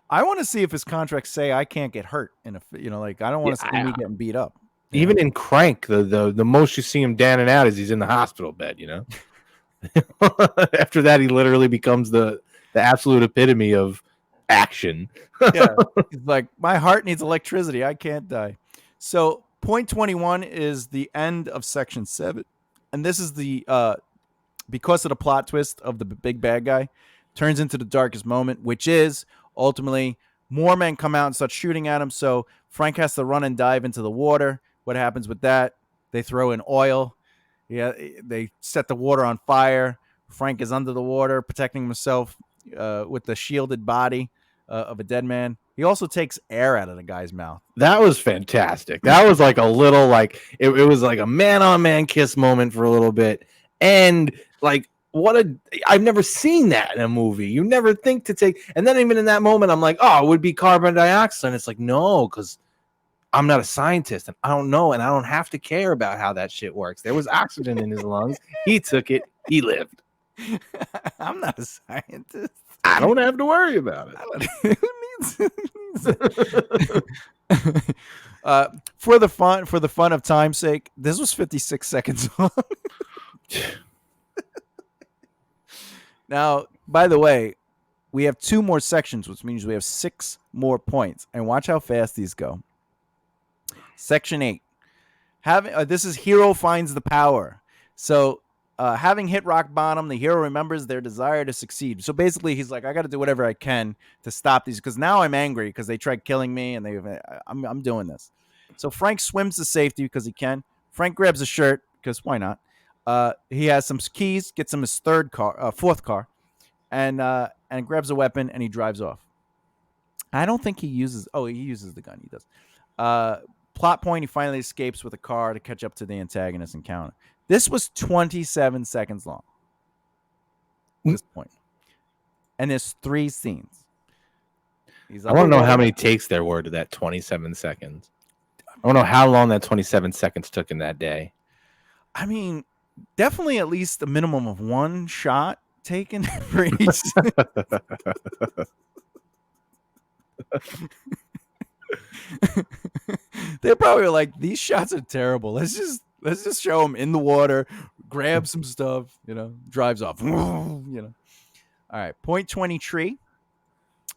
A: I want to see if his contracts say I can't get hurt. I don't want to see me getting beat up.
B: Even in Crank, the most you see him danning out is he's in the hospital bed, After that, he literally becomes the absolute epitome of action.
A: Yeah. He's like, my heart needs electricity. I can't die. So point 21 is the end of section 7. And this is the, because of the plot twist of the big bad guy, turns into the darkest moment, which is ultimately more men come out and start shooting at him. So Frank has to run and dive into the water. What happens with that? They throw in oil. Yeah, they set the water on fire. Frank is under the water, protecting himself with the shielded body of a dead man. He also takes air out of the guy's mouth.
B: That was fantastic. That was like a little it was like a man-on-man kiss moment for a little bit. And like, I've never seen that in a movie. You never think to take, and then even in that moment, I'm like, oh, it would be carbon dioxide. And it's like, no, because I'm not a scientist and I don't know. And I don't have to care about how that shit works. There was oxygen in his lungs. He took it. He lived.
A: I'm not a scientist.
B: I don't have to worry about it.
A: Who needs for the fun of time's sake, this was 56 seconds long. Now, by the way, we have 2 more sections, which means we have 6 more points. And watch how fast these go. Section 8. This is hero finds the power. So having hit rock bottom, the hero remembers their desire to succeed. So basically, he's like, I got to do whatever I can to stop these, because now I'm angry because they tried killing me, and I'm doing this. So Frank swims to safety because he can. Frank grabs a shirt because why not? He has some keys, gets him his fourth car, and grabs a weapon, and he drives off. I don't think he uses. Oh, he uses the gun. He does. Plot point: he finally escapes with a car to catch up to the antagonist encounter. This was 27 seconds long. At this point, and there's 3 scenes.
B: I want to know how many takes there were to that 27 seconds. I want to know how long that 27 seconds took in that day.
A: I mean, definitely at least a minimum of 1 shot taken for each. They probably were like, these shots are terrible. Let's just show him in the water, grab some stuff, drives off. All right, point 23.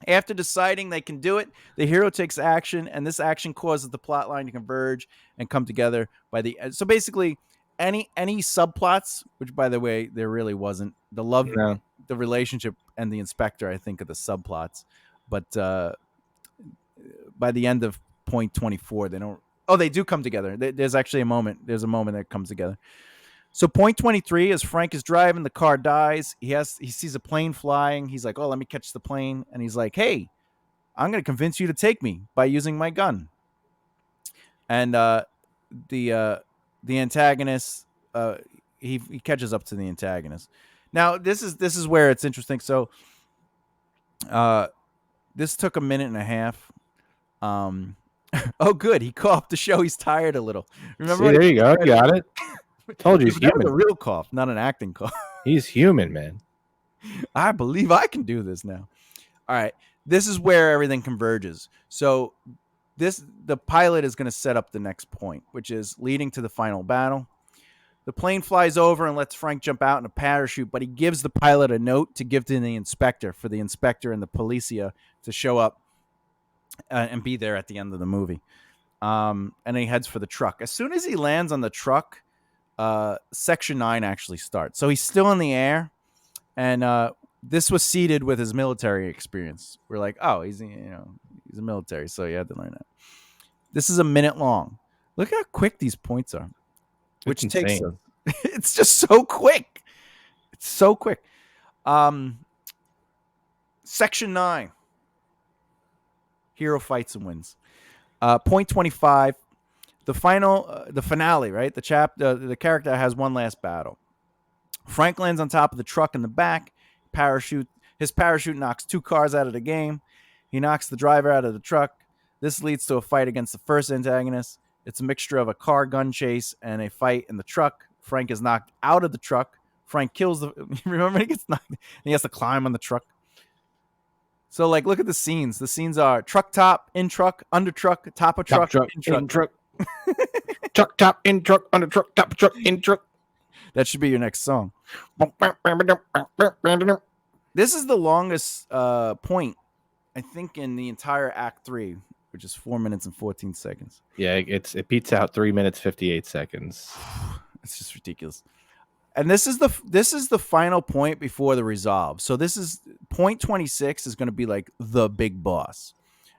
A: After deciding they can do it, the hero takes action, and this action causes the plot line to converge and come together by the end. So basically, any subplots, which by the way, there really wasn't. The love, the relationship, and the inspector, I think, are the subplots. But by the end of point 24, they don't. Oh, they do come together. There's actually a moment. There's a moment that comes together. So point 23 is Frank is driving, the car dies. He sees a plane flying. He's like, oh, let me catch the plane. And he's like, hey, I'm going to convince you to take me by using my gun. And the antagonist, he catches up to the antagonist. Now, this is where it's interesting. So this took a minute and a half. Oh, good. He coughed to show he's tired a little. Remember?
B: See, there you go. You got it. Told you he's human.
A: That was a real cough, not an acting cough.
B: He's human, man.
A: I believe I can do this now. All right. This is where everything converges. So the pilot is going to set up the next point, which is leading to the final battle. The plane flies over and lets Frank jump out in a parachute, but he gives the pilot a note to give to the inspector for the inspector and the policia to show up and be there at the end of the movie. And then he heads for the truck. As soon as he lands on the truck, Section 9 actually starts. So he's still in the air, and this was seeded with his military experience. We're like, oh, he's a military, so he had to learn that. This is a minute long. Look how quick these points are. Which
B: It's
A: takes
B: insane.
A: it's just so quick. It's so quick. Section 9. Hero fights and wins. Point 25. The finale, right? The character has one last battle. Frank lands on top of the truck in the back. His parachute knocks 2 cars out of the game. He knocks the driver out of the truck. This leads to a fight against the first antagonist. It's a mixture of a car gun chase and a fight in the truck. Frank is knocked out of the truck. Frank kills remember he gets knocked, and he has to climb on the truck. So, like, look at the scenes. The scenes are truck top, in truck, under truck, top of truck, in truck.
B: Truck top, in truck, under truck, top of truck, in truck.
A: That should be your next song. This is the longest point, I think, in the entire Act 3, which is 4 minutes and 14 seconds.
B: Yeah, it beats out 3 minutes 58 seconds.
A: It's just ridiculous. And this is the final point before the resolve. So this is point 26 is going to be like the big boss.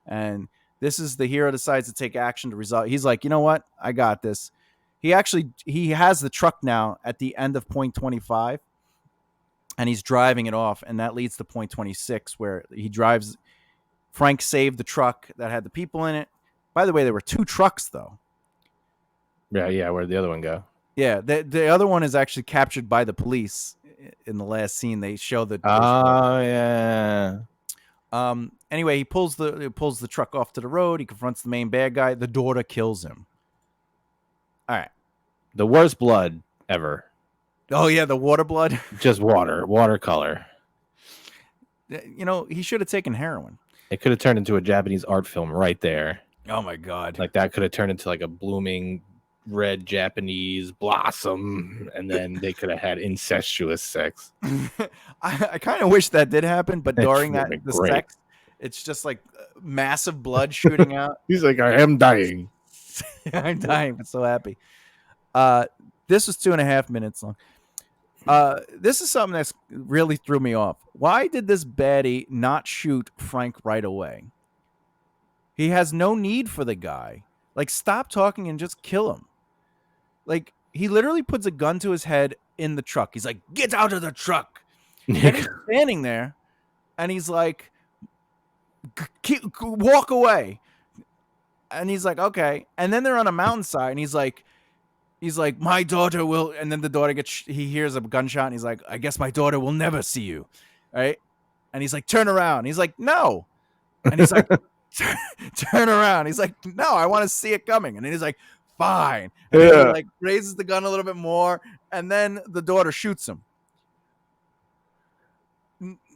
A: And this is the hero decides to take action to resolve. He's like, you know what? I got this. He has the truck now at the end of point 25, and he's driving it off. And that leads to point 26 where he drives. Frank saved the truck that had the people in it. By the way, there were 2 trucks though.
B: Yeah. Where'd the other one go?
A: Yeah, the other one is actually captured by the police in the last scene. They show the.
B: Oh yeah.
A: Anyway, he pulls the truck off to the road. He confronts the main bad guy. The daughter kills him. All right.
B: The worst blood ever.
A: Oh yeah, the water blood.
B: Just watercolor.
A: You know, he should have taken heroin.
B: It could have turned into a Japanese art film right there.
A: Oh my god!
B: Like that could have turned into like a blooming red Japanese blossom, and then they could have had incestuous sex.
A: I kind of wish that did happen, but during the
B: great.
A: sex, it's just like massive blood shooting out.
B: He's like, I am dying.
A: I'm dying, but so happy. This was 2.5 minutes long. This is something that's really threw me off. Why did this baddie not shoot Frank right away? He has no need for the guy. Like, stop talking and just kill him. Like, he literally puts a gun to his head in the truck. He's like, get out of the truck. And he's standing there, and he's like, walk away. And he's like, okay. And then they're on a mountainside, and he's like, my daughter will. And then the daughter he hears a gunshot, and he's like, I guess my daughter will never see you. Right? And he's like, turn around. He's like, no. And he's like, turn around. He's like, no, I want to see it coming. And then he's like, fine. And then he like raises the gun a little bit more, and then the daughter shoots him.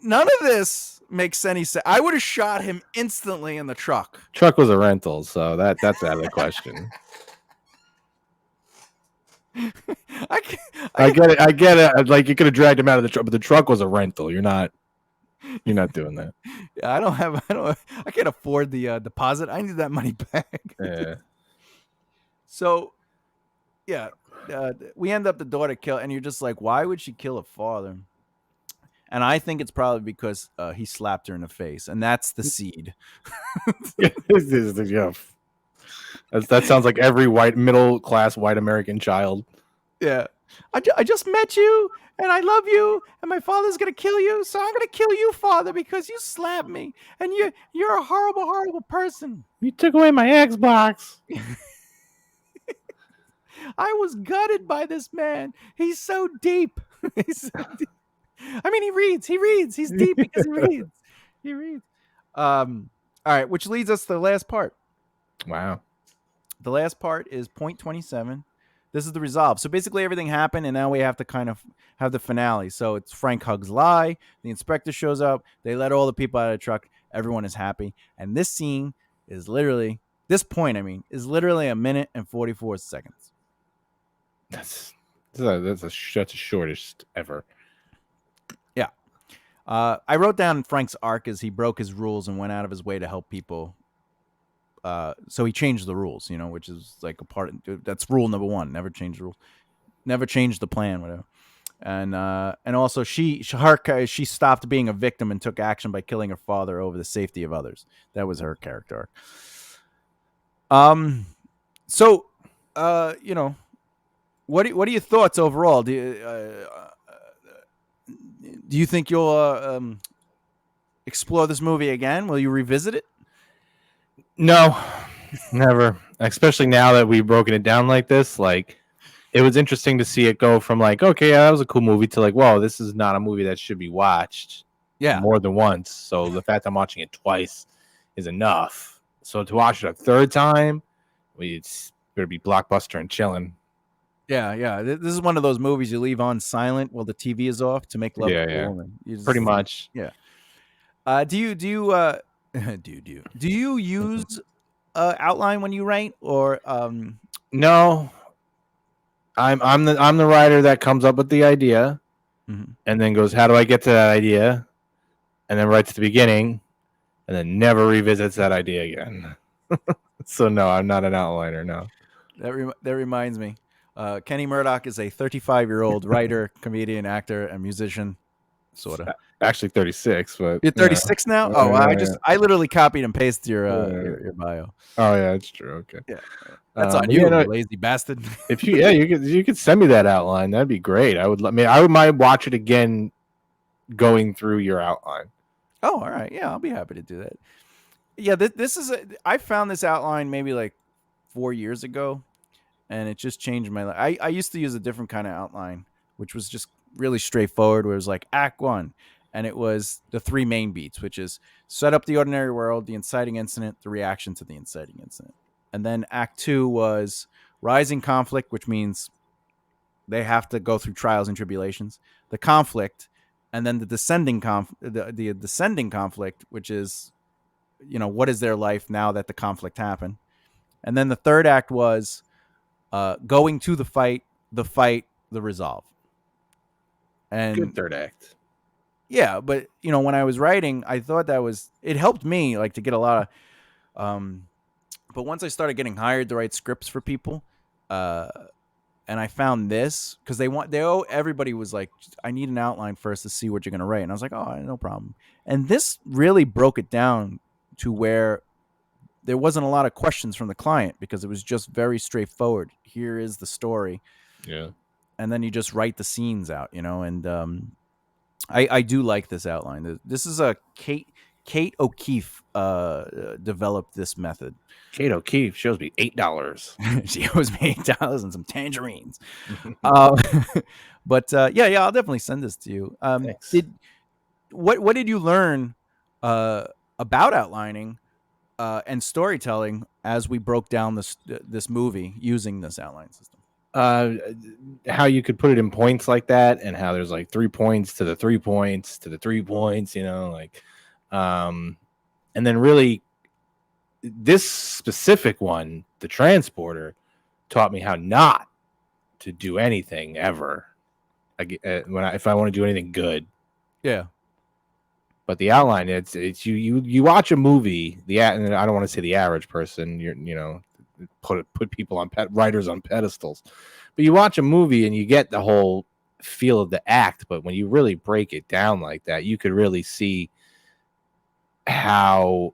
A: None of this makes any sense. I would have shot him instantly in the truck.
B: Truck was a rental, so that's out of the question. I get it. Like, you could have dragged him out of the truck, but the truck was a rental. You're not doing that.
A: Yeah, I can't afford the deposit. I need that money back.
B: Yeah.
A: So, yeah, we end up the daughter kill, and you're just like, why would she kill her father? And I think it's probably because he slapped her in the face, and that's the seed.
B: Yeah. That sounds like every middle class white American child.
A: Yeah. I just met you, and I love you, and my father's gonna kill you, so I'm gonna kill you, father, because you slapped me, and you're a horrible, horrible person.
B: You took away my Xbox.
A: I was gutted by this man. He's so deep. I mean, he reads. He's deep because he reads. All right, which leads us to the last part.
B: Wow.
A: The last part is point 27. This is the resolve. So basically everything happened, and now we have to kind of have the finale. So it's Frank hugs Lie. The inspector shows up. They let all the people out of the truck. Everyone is happy. And this scene is literally, this point, is literally 1 minute and 44 seconds.
B: That's the shortest ever.
A: Yeah. I wrote down Frank's arc as he broke his rules and went out of his way to help people. So he changed the rules, which is like a part of, that's rule number one. Never change the rules. Never change the plan, whatever. And also she stopped being a victim and took action by killing her father over the safety of others. That was her character. So, what are your thoughts overall? Do you think you'll explore this movie again? Will you revisit it?
B: No, never. Especially now that we've broken it down like this, like it was interesting to see it go from like, okay, yeah, that was a cool movie to like, whoa, this is not a movie that should be watched more than once. So the fact I'm watching it twice is enough. So to watch it a third time, it's better be blockbuster and chilling.
A: Yeah. This is one of those movies you leave on silent while the TV is off to make love to a woman.
B: Pretty much.
A: Yeah. Do you do you use outline when you write, or
B: no? I'm the writer that comes up with the idea, and then goes, how do I get to that idea, and then writes the beginning, and then never revisits that idea again. So no, I'm not an outliner. No.
A: That reminds me. Kenny Murdock is a 35-year-old writer, comedian, actor, and musician. Sort of.
B: Actually 36, but
A: you're 36 now. Oh, I literally copied and pasted your bio.
B: Oh yeah, it's true. Okay.
A: Yeah. That's on you, lazy bastard.
B: If you could send me that outline, that'd be great. I would might watch it again going through your outline.
A: Oh, all right. Yeah, I'll be happy to do that. Yeah, this is I found this outline maybe like 4 years ago, and it just changed my life. I used to use a different kind of outline, which was just really straightforward, where it was like Act 1, and it was the three main beats, which is set up the ordinary world, the inciting incident, the reaction to the inciting incident. And then Act 2 was rising conflict, which means they have to go through trials and tribulations, the conflict, and then the descending the descending conflict, which is, what is their life now that the conflict happened. And then the third act was going to the fight, the resolve. And
B: good third act.
A: Yeah, but when I was writing, I thought it helped me like to get a lot of but once I started getting hired to write scripts for people, and I found this, because everybody was like, I need an outline first to see what you're going to write. And I was like, oh, no problem. And this really broke it down to where there wasn't a lot of questions from the client, because it was just very straightforward. Here is the story.
B: Yeah.
A: And then you just write the scenes out, and I do like this outline. This is a Kate O'Keefe developed this method.
B: Kate O'Keefe, she owes me $8.
A: She owes me $8 and some tangerines. But yeah, I'll definitely send this to you.
B: Thanks.
A: What did you learn about outlining and storytelling as we broke down this movie using this outline system?
B: How you could put it in points like that, and how there's like 3 points to the 3 points to the 3 points, and then really this specific one, the transporter, taught me how not to do anything ever. If I want to do anything good.
A: Yeah.
B: But the outline, it's you watch a movie, and I don't want to say the average person, put people on writers on pedestals, but you watch a movie and you get the whole feel of the act. But when you really break it down like that, you could really see how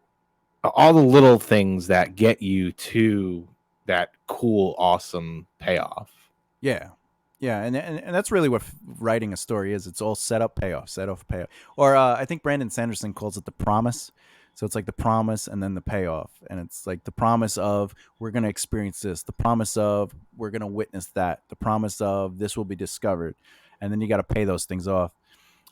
B: all the little things that get you to that cool, awesome payoff.
A: Yeah. And that's really what writing a story is. It's all set up, payoff, set off, payoff. Or I think Brandon Sanderson calls it the promise. So it's like the promise and then the payoff. And it's like the promise of we're going to experience this. The promise of we're going to witness that. The promise of this will be discovered. And then you got to pay those things off.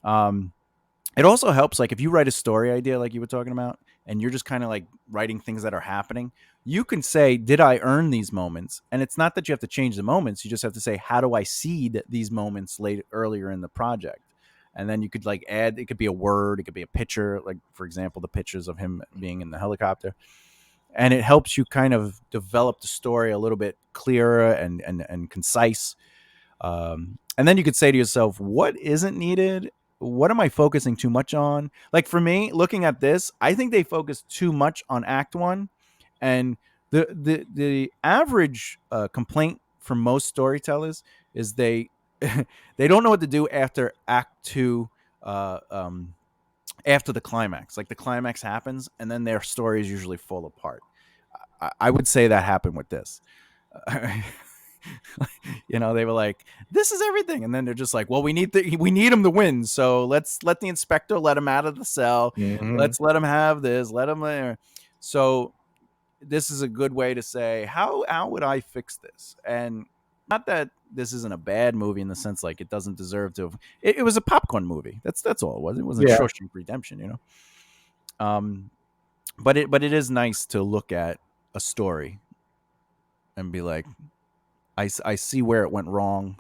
A: It also helps, like if you write a story idea like you were talking about, and you're just kind of like writing things that are happening, you can say, did I earn these moments? And it's not that you have to change the moments. You just have to say, how do I seed these moments earlier in the project? And then you could like add, it could be a word, it could be a picture, like for example, the pictures of him being in the helicopter. And it helps you kind of develop the story a little bit clearer and concise. And then you could say to yourself, what isn't needed? What am I focusing too much on? Like for me, looking at this, I think they focus too much on Act One, and the average complaint from most storytellers is they don't know what to do after Act Two. After the climax, like the climax happens, and then their stories usually fall apart. I would say that happened with this. They were like, "This is everything," and then they're just like, "Well, we need him to win, so let's let the inspector let him out of the cell.
B: Mhm.
A: Let's let him have this. Let him there." So this is a good way to say how would I fix this? And not that this isn't a bad movie in the sense like it doesn't deserve to have. It was a popcorn movie. That's all it was. It wasn't
B: Yeah.
A: Shawshank Redemption, Um, but it is nice to look at a story and be like, I see where it went wrong,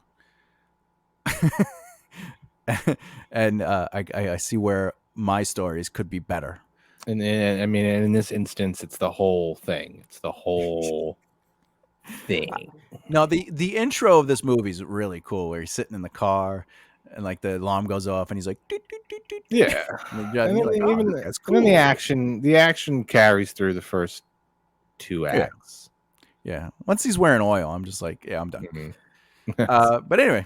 A: and I see where my stories could be better.
B: And I mean, in this instance, it's the whole thing. It's the whole thing.
A: No, the intro of this movie is really cool. Where he's sitting in the car, and like the alarm goes off, and he's like, "Doot, doot, doot, doot, doot."
B: Yeah.
A: And
B: And
A: you're
B: then
A: like, "Oh,
B: even
A: this guy's
B: and then
A: cool."
B: the action carries through the first two
A: Yeah,
B: acts.
A: yeah. Once he's wearing oil, I'm just like, yeah, I'm done.
B: Mhm.
A: But anyway,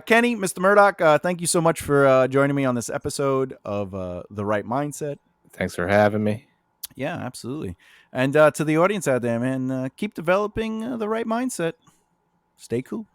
A: Kenny, Mr. Murdock, thank you so much for joining me on this episode of The Right Mindset.
B: Thanks for having me.
A: Yeah, absolutely. And to the audience out there, man, keep developing the right mindset. Stay cool.